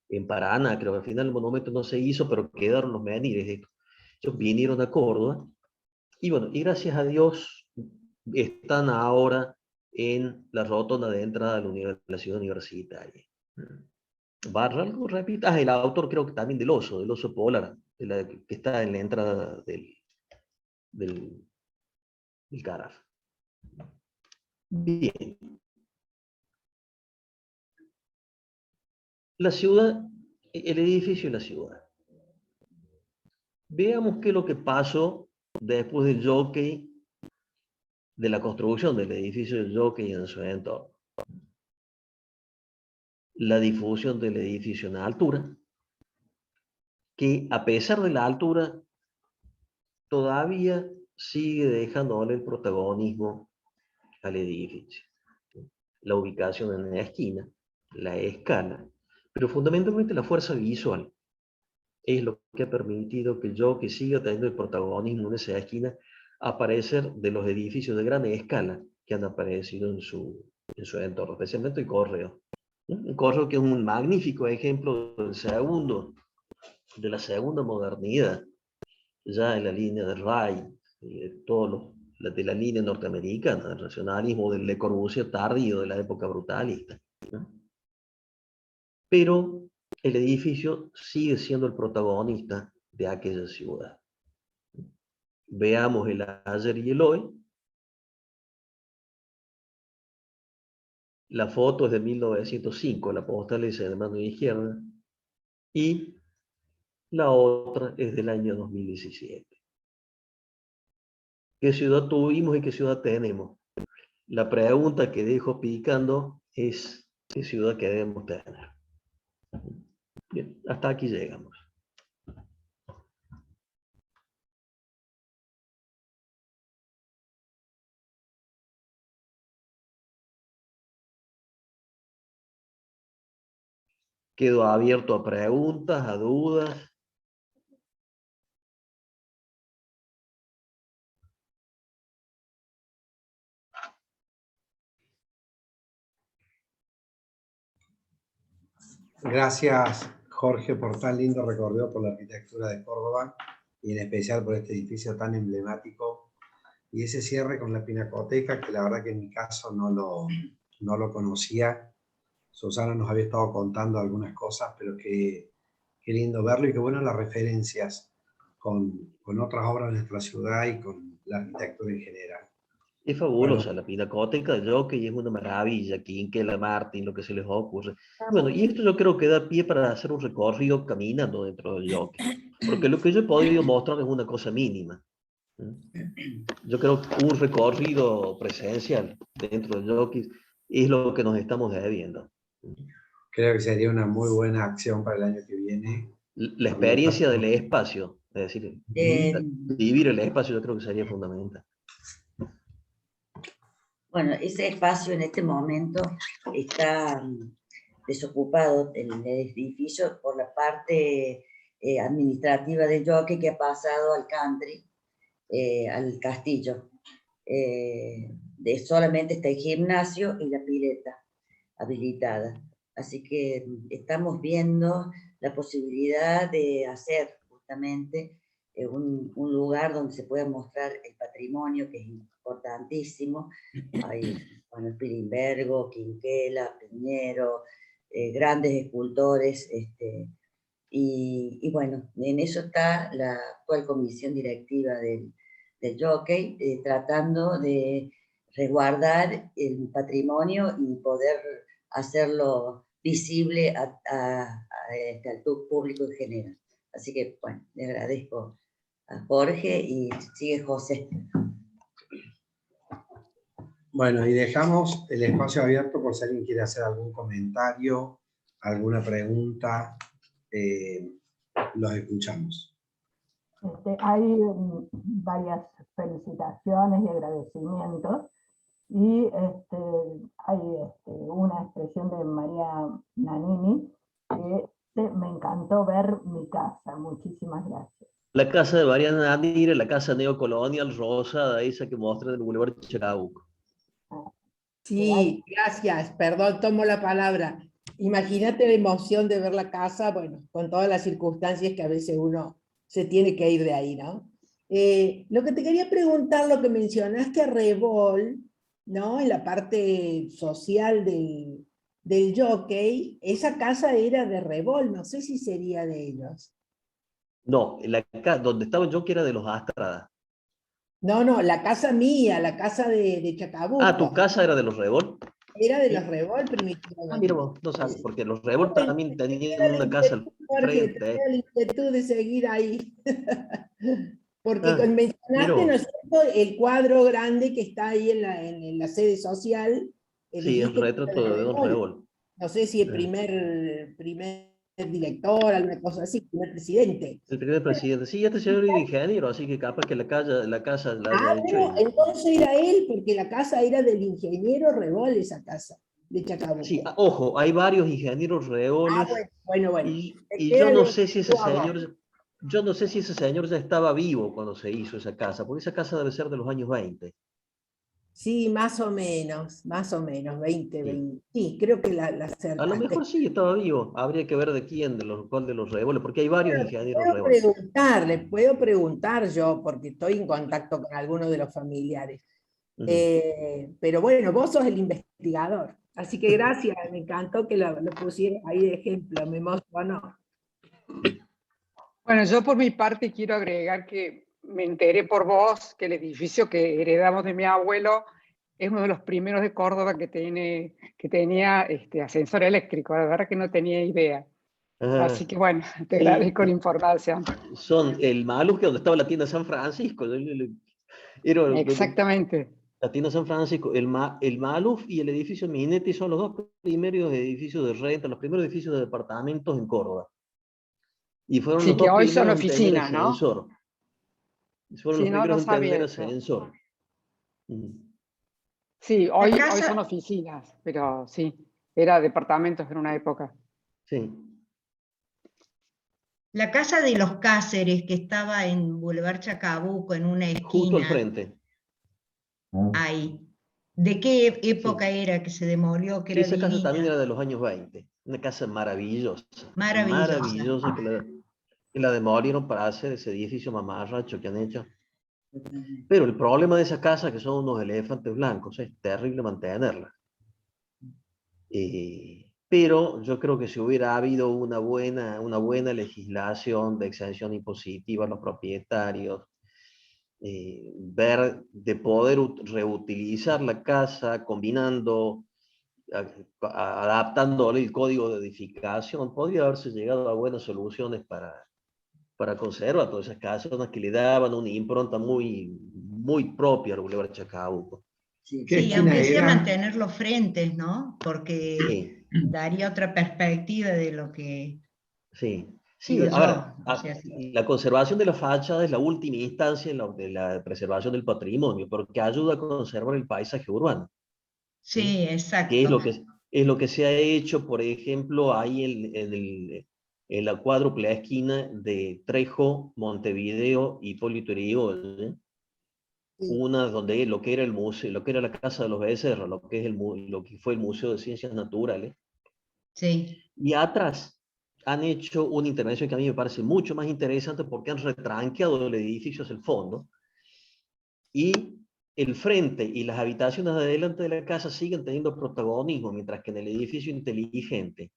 en Paraná, creo que al final el monumento no se hizo, pero quedaron los menires. Ellos vinieron a Córdoba, y bueno, y gracias a Dios están ahora en la rotonda de entrada de la ciudad universitaria. Barral, repito, el autor creo que también del oso polar, que está en la entrada del Caraf. Bien. La ciudad, el edificio de la ciudad. Veamos qué es lo que pasó después del Jockey, de la construcción del edificio del Jockey en su entorno. La difusión del edificio en altura, que a pesar de la altura, todavía sigue dejándole el protagonismo al edificio. La ubicación en la esquina, la escala, pero fundamentalmente la fuerza visual es lo que ha permitido que el Jockey siga teniendo el protagonismo en esa esquina, a parecer de los edificios de gran escala que han aparecido en su entorno, especialmente el Correo. El Correo, que es un magnífico ejemplo de la segunda modernidad, ya en la línea de Wright, de la línea norteamericana, del racionalismo, del Le Corbusier tardío, de la época brutalista. ¿No? Pero el edificio sigue siendo el protagonista de aquella ciudad. Veamos el ayer y el hoy. La foto es de 1905, la postal es de mano izquierda, y la otra es del año 2017. ¿Qué ciudad tuvimos y qué ciudad tenemos? La pregunta que dejo picando es: ¿qué ciudad queremos tener? Bien, hasta aquí llegamos. Quedo abierto a preguntas, a dudas. Gracias, Jorge, por tan lindo recorrido por la arquitectura de Córdoba y en especial por este edificio tan emblemático y ese cierre con la Pinacoteca, que la verdad que en mi caso no lo conocía. Susana nos había estado contando algunas cosas, pero qué lindo verlo y qué bueno las referencias con otras obras de nuestra ciudad y con la arquitectura en general. Es fabulosa la Pinacoteca de Jockey, es una maravilla, Quinquela, Martín, lo que se les ocurre. Bueno, y esto yo creo que da pie para hacer un recorrido caminando dentro del Jockey, porque lo que yo he podido mostrar es una cosa mínima. Yo creo que un recorrido presencial dentro del Jockey es lo que nos estamos debiendo. Creo que sería una muy buena acción para el año que viene. La experiencia del espacio Es decir, Eh, vivir el espacio yo creo que sería fundamental. Bueno, ese espacio en este momento está desocupado en el edificio por la parte administrativa del Jockey, que ha pasado al country, al castillo. Solamente está el gimnasio y la pileta habilitada. Así que estamos viendo la posibilidad de hacer justamente un lugar donde se pueda mostrar el patrimonio, que es importantísimo. Hay, bueno, Pilimbergo, Quinquela, Piñero, grandes escultores, y bueno, en eso está la actual comisión directiva del Jockey, tratando de resguardar el patrimonio y poder hacerlo visible al público en general. Así que, bueno, le agradezco a Jorge y sigue José. Bueno, y dejamos el espacio abierto por si alguien quiere hacer algún comentario, alguna pregunta. Los escuchamos. Hay varias felicitaciones y agradecimientos, y hay una expresión de María Nanini que me encantó ver mi casa. Muchísimas gracias. La casa de Mariana Nadire, la casa neocolonial rosa, esa que muestra en el Boulevard Chacabuco. Sí, gracias. Perdón, tomo la palabra. Imagínate la emoción de ver la casa, bueno, con todas las circunstancias que a veces uno se tiene que ir de ahí, ¿no? Lo que te quería preguntar, lo que mencionaste a Revol, ¿no? En la parte social del Jockey, esa casa era de Revol, no sé si sería de ellos. No, donde estaba yo que era de los Astrada. No, la casa mía, la casa de Chacabuco. Ah, ¿tu casa era de los Revol? Era de Sí. los Revol primitivamente. Ah, mira vos, no sabes, porque los Revol también tenían Tenía una casa al Jorge, frente. tenía la inquietud de seguir ahí. Porque Ah, mencionaste, mira ¿no es vos. cierto?, el cuadro grande que está ahí en la sede social. Sí, es Dijiste que era retrato de de Don Revol. Revol. No sé si el primer director, alguna cosa así, primer presidente. El primer presidente. Sí, este señor era ingeniero, así que capaz que la casa la haya hecho Bueno, él. entonces era él, porque la casa era del ingeniero Revol, esa casa de Chacabuco. Sí, ojo, hay varios ingenieros Revoles Bueno. y yo no sé si ese señor, yo no sé si ese señor ya estaba vivo cuando se hizo esa casa, porque esa casa debe ser de los años 20. Sí, más o menos, 20, Sí. 20. Sí, creo que la A lo acertaste. mejor sí estaba vivo, habría que ver de quién, cuál de los Revoles, porque hay varios Bueno, ingenieros Revoles. le puedo preguntar yo, porque estoy en contacto con algunos de los familiares. Pero bueno, vos sos el investigador. Así que gracias, me encantó que lo pusieras ahí de ejemplo, me emocionó. Bueno, yo por mi parte quiero agregar que me enteré por vos que el edificio que heredamos de mi abuelo es uno de los primeros de Córdoba que tenía ascensor eléctrico. La verdad que no tenía idea. Así que bueno, te agradezco la información. Son el Maluf, que donde estaba la tienda San Francisco. Exactamente. La tienda San Francisco, el Maluf y el edificio Minetti son los dos primeros edificios de renta, los primeros edificios de departamentos en Córdoba. Y fueron Sí, los que dos hoy son primeros en tener oficinas, ¿no? ascensor. Fueron los Sí, no primeros en sabía tener eso. ascensor. Sí, hoy son oficinas, pero sí, era departamentos en una época. Sí. La casa de los Cáceres, que estaba en Boulevard Chacabuco, en una esquina. Justo al frente. Ahí. ¿De qué época era que se demolió? Que era Esa casa divina. también era de los años 20. Una casa maravillosa. Maravillosa. Maravillosa que la demolieron para hacer ese edificio mamarracho que han hecho. Pero el problema de esa casa, que son unos elefantes blancos, es terrible mantenerla. Pero yo creo que si hubiera habido una buena legislación de exención impositiva a los propietarios, de poder reutilizar la casa, combinando, adaptando el código de edificación, podría haberse llegado a buenas soluciones para conservar todas esas casas que le daban una impronta muy propia al Boulevard Chacabuco. Sí, aunque sea mantener los frentes, ¿no? Porque Sí. daría otra perspectiva de lo que... Sí, Sí, digo a ver, yo, no sé si- la conservación de la fachada es la última instancia de la preservación del patrimonio, porque ayuda a conservar el paisaje urbano. ¿Sí? Sí, Que exacto. es lo que se ha hecho, por ejemplo, ahí en la cuádruple esquina de Trejo, Montevideo y Hipólito Yrigoyen, Sí. una donde lo que era el museo, lo que era la Casa de los Becerros, lo que es lo que fue el Museo de Ciencias Naturales, Sí. y atrás han hecho una intervención que a mí me parece mucho más interesante porque han retranqueado el edificio hacia el fondo y el frente y las habitaciones de adelante de la casa siguen teniendo protagonismo, mientras que en el edificio inteligente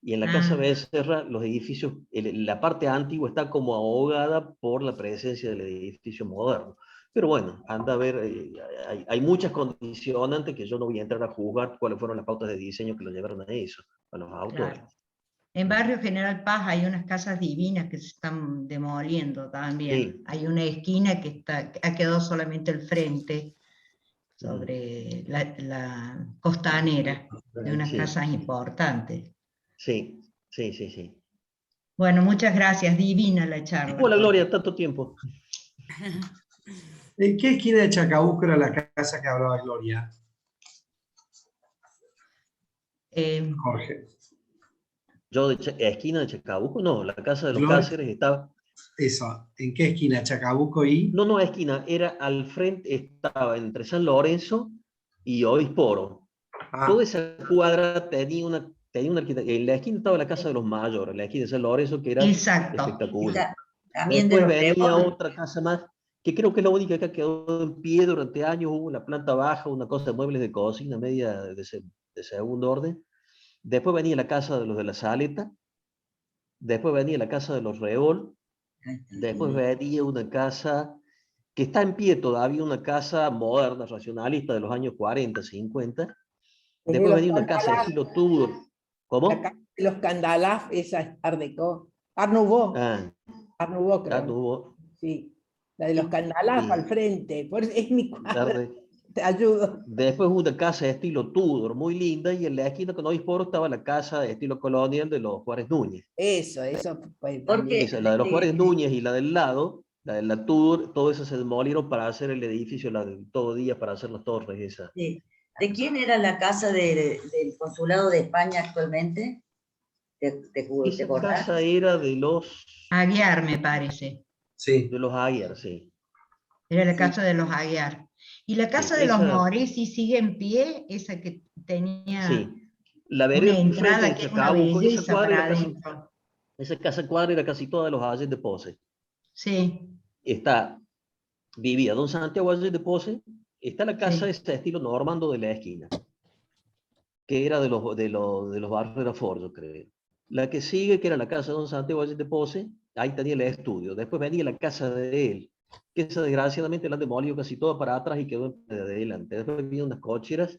y en la casa Ah, Becerra, los edificios, la parte antigua está como ahogada por la presencia del edificio moderno. Pero bueno, anda a ver, hay muchas condicionantes que yo no voy a entrar a juzgar cuáles fueron las pautas de diseño que lo llevaron a eso, a los autores. claro. En Barrio General Paz hay unas casas divinas que se están demoliendo también. Sí. Hay una esquina que ha quedado solamente el frente sobre la costanera de unas Sí, casas importantes. sí, sí, sí, sí. Bueno, muchas gracias, divina la charla. Hola Gloria, tanto tiempo. ¿En qué esquina de Chacabuco era la casa que hablaba Gloria, Eh, Jorge? Yo de esquina de Chacabuco, no, la casa de los Gloria, Cáceres estaba, eso, ¿en qué esquina? Chacabuco y... no, esquina, era al frente, estaba entre San Lorenzo y Obisporo. Toda Ah, esa cuadra tenía una arquitectura. En la esquina estaba la casa de los mayores, la esquina de San Lorenzo, que era exacto. espectacular. También de Después los venía Rebones. otra casa más, que creo que es la única que ha quedado en pie durante años. Hubo una planta baja, una cosa de muebles de cocina media de segundo orden. Después venía la casa de los de la Saleta. Después venía la casa de los Reol. Después venía una casa que está en pie todavía, una casa moderna, racionalista de los años 40, 50. Es de Después los venía una casa de Candalaf, estilo Tudor. la casa ¿Cómo? de los Candalaf, esa es Art Deco. Art Nouveau, Ah, Art Nouveau ya creo, ¿no? tuvo. Sí, la de los Candalaf al Y frente, por eso es mi cuadra, tarde. te ayudo. Después una casa de estilo Tudor, muy linda, y en la esquina con Obisporo estaba la casa de estilo colonial de los Juárez Núñez. Eso pues, Porque también. Esa, la de los Juárez Núñez y la del lado, la de la Tudor, todo eso se demolieron para hacer el edificio, la de todo día, para hacer las torres esas. ¿de quién era la casa del Consulado de España actualmente? ¿Te Esa acordás? casa era de Aguiar, me parece. sí. los Aguiar, sí. Era la Sí. casa de los Aguiar. ¿Y la Sí, casa de los Moresi sigue en pie? Esa que tenía sí. La una vereda del frente entrada de que es una Chacabuco, belleza para adentro. esa casa cuadra era casi toda de los Ayes de Pose. Sí, Vivía don Santiago Ayes de Pose, está la casa sí, esta de estilo normando de la esquina, que era de los barrios de la Ford, yo creo. La que sigue, que era la casa de don Santiago Ayes de Pose, ahí tenía el estudio. Después venía la casa de él, que esa desgraciadamente la han demolido casi toda para atrás y quedó de adelante. Después vinieron unas cocheras.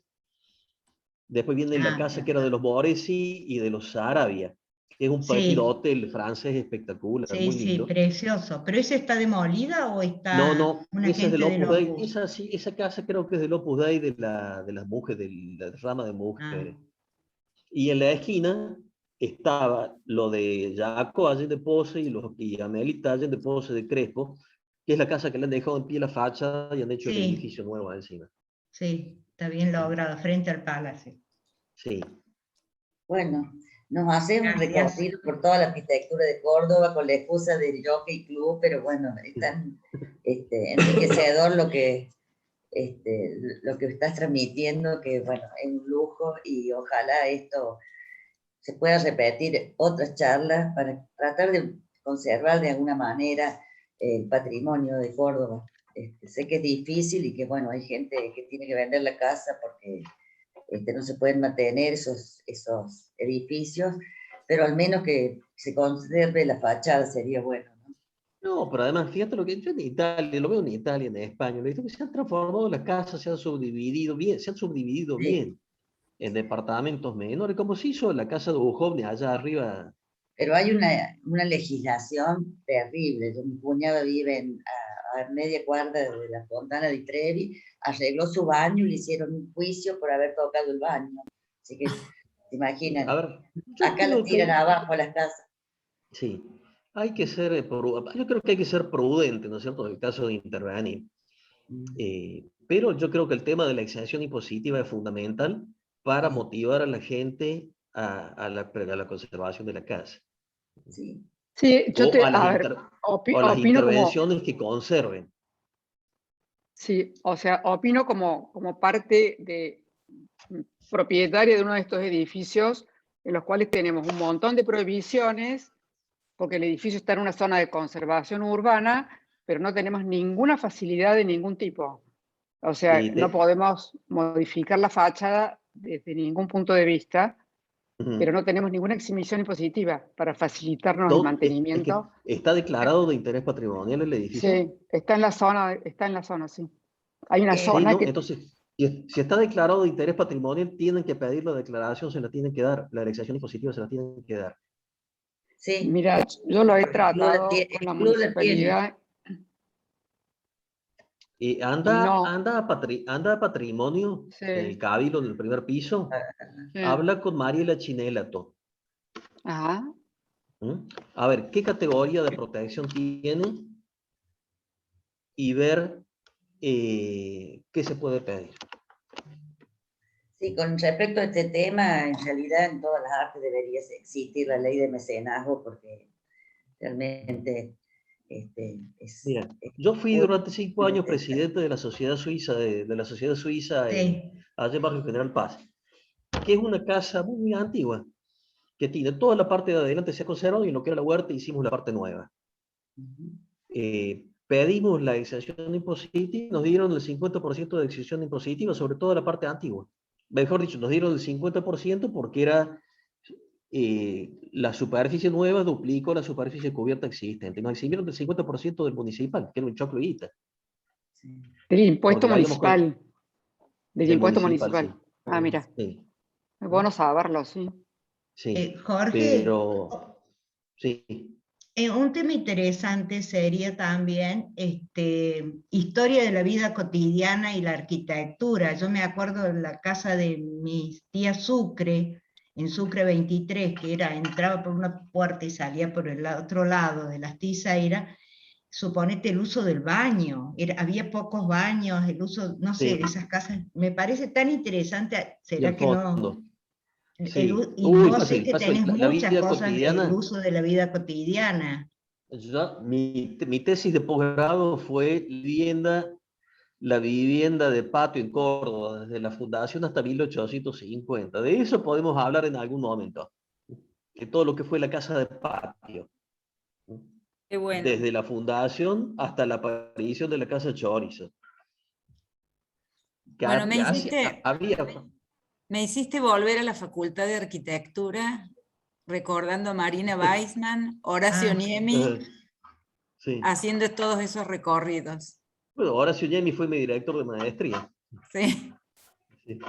Después viene la ah, casa que era de los Moresi y de los Sarabia, que es un petit sí, hotel francés espectacular, sí, muy sí, lindo. precioso. ¿Pero esa está demolida o No, está no, una esa es del gente del Opus Dei. Opus? Esa, sí, esa casa creo que es del Opus Dei de las mujeres, de la rama de Ah, mujeres. Y en la esquina estaba lo de Jaco Allen de Pose y Amelita Allen de Pose de Crespo, que es la casa que le han dejado en pie la fachada y han hecho el sí, edificio nuevo encima. sí, está bien logrado, frente al palacio. Sí. Bueno, nos hace un Gracias. recorrido por toda la arquitectura de Córdoba con la excusa del Jockey Club, pero bueno, es tan enriquecedor lo que estás transmitiendo, que bueno, es un lujo y ojalá esto se pueda repetir otras charlas para tratar de conservar de alguna manera el patrimonio de Córdoba. Sé que es difícil y que bueno, hay gente que tiene que vender la casa porque no se pueden mantener esos edificios, pero al menos que se conserve la fachada sería bueno, ¿no? No, pero además, fíjate lo que yo en Italia, lo veo en Italia, en España, lo he visto que se han transformado las casas, se han subdividido Sí, bien en departamentos menores, como se hizo la casa de Duhovne allá arriba. pero hay una legislación terrible. Mi cuñada vive a media cuadra de la Fontana di Trevi, arregló su baño y le hicieron un juicio por haber tocado el baño. Así que, se A imaginan, ver, yo acá la creo tiran que, abajo las casas. sí, hay que ser, yo creo que hay que ser prudente, ¿no es cierto?, en el caso de intervenir. Pero yo creo que el tema de la exención impositiva es fundamental para motivar a la gente a la conservación de la casa. Sí. Sí, yo O a a las, ver, o a las opino como, intervenciones que conserven. sí, o sea, opino como parte de propietaria de uno de estos edificios en los cuales tenemos un montón de prohibiciones, porque el edificio está en una zona de conservación urbana, pero no tenemos ninguna facilidad de ningún tipo. O sea, Y no podemos modificar la fachada desde ningún punto de vista, pero no tenemos ninguna exhibición impositiva para facilitarnos el es que mantenimiento. está declarado de interés patrimonial el edificio. Sí, está en la zona, sí. Hay una Sí, Sí, zona ¿no? que... Entonces, si está declarado de interés patrimonial, tienen que pedir la declaración, se la tienen que dar, la exención impositiva se la tienen que dar. sí. Mira, yo lo he Porque el club la tratado tiene, con la el club la tiene. municipalidad Y y no. anda a patrimonio, Sí, en el cabildo, en el primer piso, sí. habla con Mariela Chinelato. Ajá. A ver, ¿qué categoría de protección tiene? Y ver qué se puede pedir. Sí, con respecto a este tema, en realidad en todas las artes debería existir la ley de mecenazgo porque realmente Mira, yo fui muy durante 5 años presidente de la Sociedad Suiza, de la Sociedad Suiza Sí. allá en Barrio General Paz, que es una casa muy antigua, que tiene toda la parte de adelante se ha conservado y en lo que era la huerta hicimos la parte nueva. Pedimos la exención impositiva, nos dieron el 50% de exención impositiva sobre toda la parte antigua. Mejor dicho, nos dieron el 50% porque era la superficie nueva duplicó la superficie cubierta existente. Nos eximieron del 50% del municipal, que era un choclo de guita. Del impuesto Porque la habíamos municipal. Del del impuesto municipal, sí. municipal. Ah, mira. Sí, Es bueno saberlo, sí. sí. Jorge, Pero, sí. un tema interesante sería también historia de la vida cotidiana y la arquitectura. Yo me acuerdo de la casa de mis tías Sucre, en Sucre 23, que entraba por una puerta y salía por el otro lado de las Tizaira. Suponete el uso del baño, había pocos baños, el uso, no sé, Sí. de esas casas, me parece tan interesante, Y será el que no, fondo. Sí. y vos sé Fácil, que tenés la muchas vida cosas del cotidiana. uso de la vida cotidiana. Mi tesis de posgrado fue la vivienda de patio en Córdoba, desde la fundación hasta 1850. De eso podemos hablar en algún momento. De todo lo que fue la casa de patio. Qué bueno. Desde la fundación hasta la aparición de la casa Chorizo. Bueno, Había, me hiciste volver a la Facultad de Arquitectura, recordando a Marina Weissman, Horacio Niemi, sí. haciendo todos esos recorridos. Bueno, Horacio Niemi fue mi director de maestría. Sí. Sí.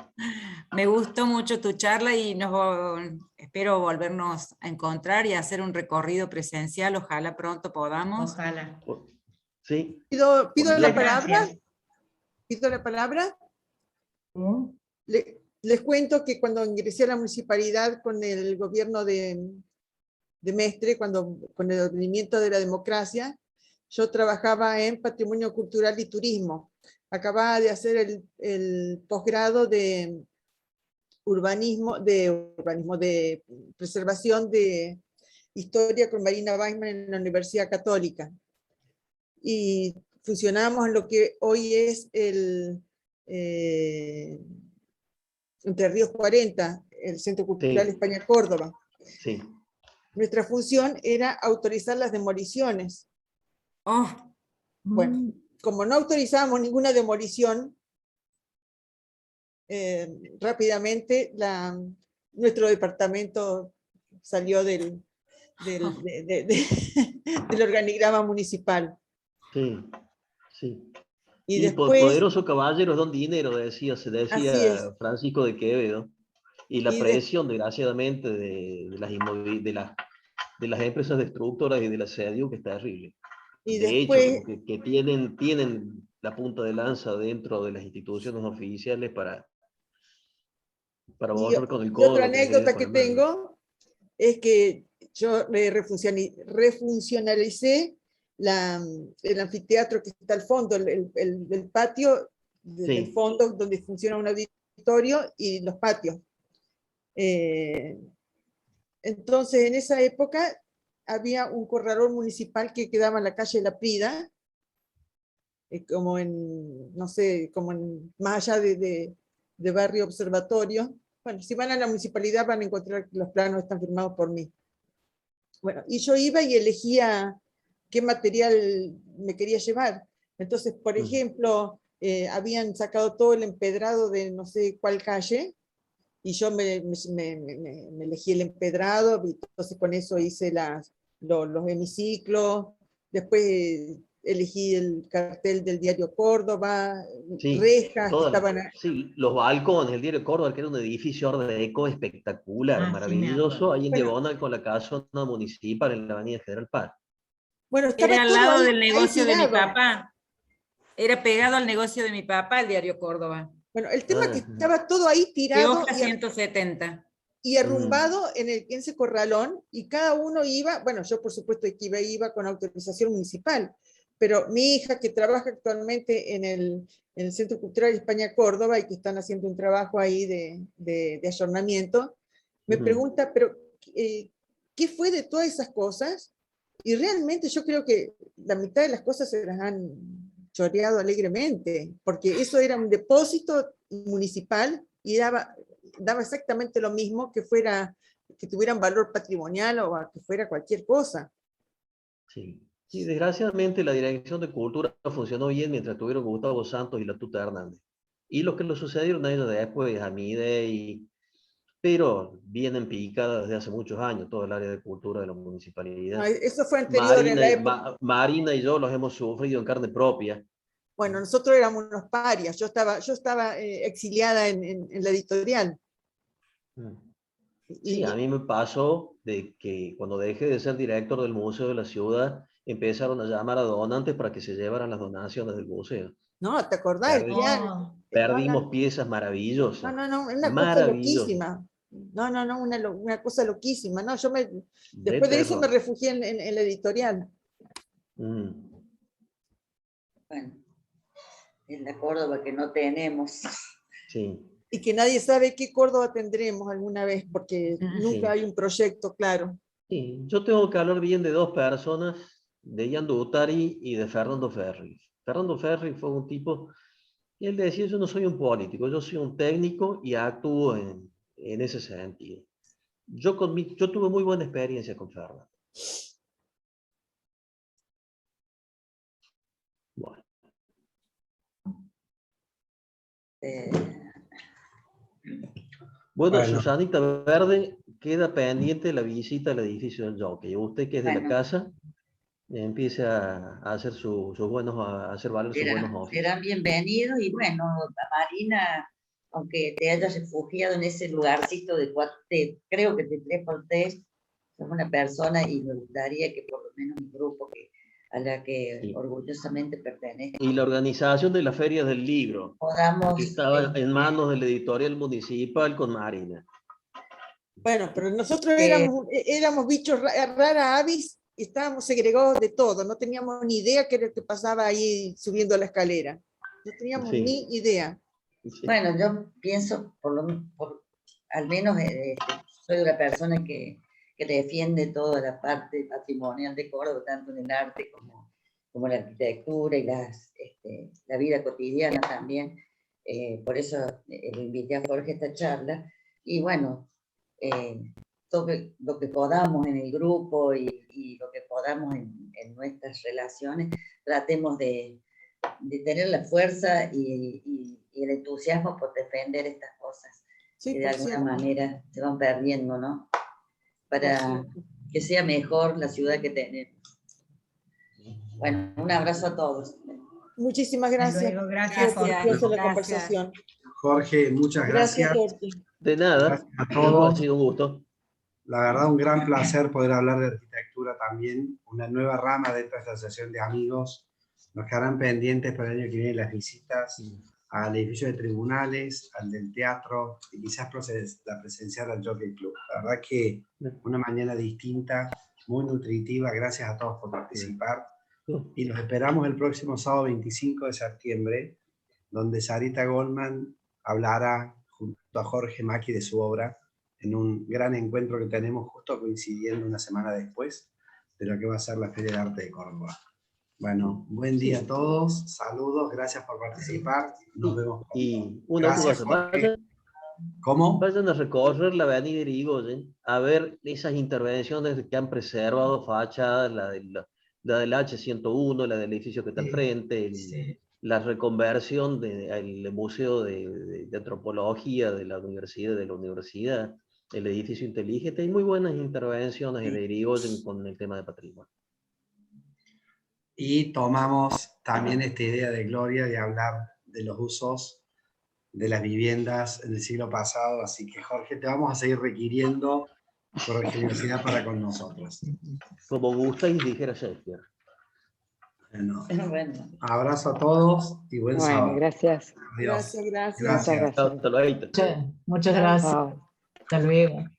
Me gustó mucho tu charla y espero volvernos a encontrar y hacer un recorrido presencial. Ojalá pronto podamos. Ojalá. Sí. Pido la Muchas palabra. gracias. Pido la palabra. ¿Sí? Les cuento que cuando ingresé a la municipalidad con el gobierno de Mestre, con el advenimiento de la democracia, yo trabajaba en patrimonio cultural y turismo. Acababa de hacer el posgrado de urbanismo, de preservación de historia con Marina Weissman en la Universidad Católica. Y funcionamos en lo que hoy es Entre Ríos 40, el Centro Cultural Sí. España Córdoba. Sí. Nuestra función era autorizar las demoliciones. Oh. Bueno, como no autorizábamos ninguna demolición, rápidamente nuestro departamento salió del organigrama municipal. Sí. Sí. Y Y después, poderoso caballero don dinero, se decía así es. Francisco de Quevedo. Y la Y presión, desgraciadamente, de las empresas destructoras y del asedio, que es terrible. Y De después, hecho, que tienen la punta de lanza dentro de las instituciones oficiales para y borrar con el otra codo lo que le quede anécdota con que la mano. tengo es que yo refuncionalicé el anfiteatro que está al fondo, el patio del fondo donde funciona un auditorio y los patios. Entonces, en esa época había un corralón municipal que quedaba en la calle La Prida, como en, no sé, como más allá de Barrio Observatorio. Bueno, si van a la municipalidad van a encontrar que los planos están firmados por mí. Bueno, y yo iba y elegía qué material me quería llevar. Entonces, por ejemplo, habían sacado todo el empedrado de no sé cuál calle, y yo me elegí el empedrado, y entonces con eso hice los hemiciclos, después elegí el cartel del diario Córdoba, rejas que estaban... Sí, los balcones, el diario Córdoba, que era un edificio art deco espectacular, maravilloso, ahí en Diagonal con la casona municipal en la avenida General Paz. Bueno, estaba era al todo lado ahí, del negocio de mi tirado. papá. Era pegado al negocio de mi papá, el diario Córdoba. Bueno, el tema es que estaba todo ahí De tirado hoja 170. y arrumbado en ese corralón, y cada uno iba, bueno, yo por supuesto que iba con autorización municipal, pero mi hija, que trabaja actualmente en el Centro Cultural de España Córdoba, y que están haciendo un trabajo ahí de ayornamiento, me pregunta, pero ¿qué fue de todas esas cosas? Y realmente yo creo que la mitad de las cosas se las han choreado alegremente, porque eso era un depósito municipal y daba exactamente lo mismo que tuvieran valor patrimonial o que fuera cualquier cosa. Sí. Sí, desgraciadamente la Dirección de Cultura funcionó bien mientras tuvieron Gustavo Santos y la Tuta Hernández. Y lo que le sucedieron a ellos después, a Mide, pero vienen picadas desde hace muchos años, todo el área de cultura de la municipalidad. No, eso fue anterior a la época. Marina y yo los hemos sufrido en carne propia. Bueno, nosotros éramos unos parias, yo estaba exiliada en la editorial. Sí, a mí me pasó de que cuando dejé de ser director del Museo de la Ciudad, empezaron a llamar a donantes para que se llevaran las donaciones del museo. No, ¿te acordás? Perdimos piezas maravillosas. No, una cosa loquísima. No, una cosa loquísima. No, después de eso me refugié en la editorial. Bueno, en la Córdoba que no tenemos. Sí. Y que nadie sabe qué Córdoba tendremos alguna vez, porque nunca hay un proyecto claro. Sí, yo tengo que hablar bien de dos personas, de Ian Duttari y de Fernando Ferri. Fernando Ferri fue un tipo, y él decía, yo no soy un político, yo soy un técnico y actúo en ese sentido. Yo tuve muy buena experiencia con Fernando. Bueno, Susanita Verde, queda pendiente la visita al edificio del Jockey. Usted, que es de la casa, empiece a hacer a hacer valer sus buenos oficios. Serán bienvenidos, y bueno, Marina, aunque te hayas refugiado en ese lugarcito creo que de 3x3, sos una persona, y me gustaría que por lo menos mi grupo, a la que orgullosamente pertenece. Y la organización de las ferias del libro, que estaba en manos del editorial municipal con Marina. Bueno, pero nosotros éramos bichos rara avis, y estábamos segregados de todo, no teníamos ni idea qué era lo que pasaba ahí subiendo la escalera. No teníamos ni idea. Sí. Bueno, yo pienso, al menos soy una persona que defiende toda la parte patrimonial de Córdoba, tanto en el arte como la arquitectura y la vida cotidiana también. Por eso le invité a Jorge a esta charla. Y bueno, todo lo que podamos en el grupo y lo que podamos en nuestras relaciones, tratemos de tener la fuerza y el entusiasmo por defender estas cosas, que de alguna manera se van perdiendo, ¿no? Para que sea mejor la ciudad que tenemos. Bueno, un abrazo a todos. Muchísimas gracias. Luego, gracias por la conversación. Jorge, muchas gracias. De nada. Gracias a todos. Ha sido un gusto. La verdad, un gran placer poder hablar de arquitectura también, una nueva rama de esta asociación de amigos. Nos quedarán pendientes para el año que viene las visitas al edificio de tribunales, al del teatro y quizás la presencial al Jockey Club. La verdad que una mañana distinta, muy nutritiva. Gracias a todos por participar. Y los esperamos el próximo sábado 25 de septiembre, donde Sarita Goldman hablará junto a Jorge Maki de su obra, en un gran encuentro que tenemos justo coincidiendo una semana después de lo que va a ser la Feria de Arte de Córdoba. Bueno, buen día a todos, saludos, gracias por participar, nos vemos pronto. Y una última Gracias, cosa, Jorge. ¿Cómo? vayan a recorrer la avenida Irigoyen a ver esas intervenciones que han preservado fachadas, la del H101, la del edificio que está al frente, la reconversión del Museo de Antropología de la universidad, el edificio inteligente. Hay muy buenas intervenciones de Irigoyen con el tema de patrimonio. Y tomamos también esta idea de Gloria de hablar de los usos de las viviendas en el siglo pasado, así que Jorge, te vamos a seguir requiriendo por generosidad para con nosotros. Como gustáis, dijera Shakespeare. Bueno, Bueno. abrazo a todos y buen sábado. Bueno, gracias. Adiós. Gracias. Muchas gracias. Hasta luego. Muchas gracias. Chao. Hasta luego.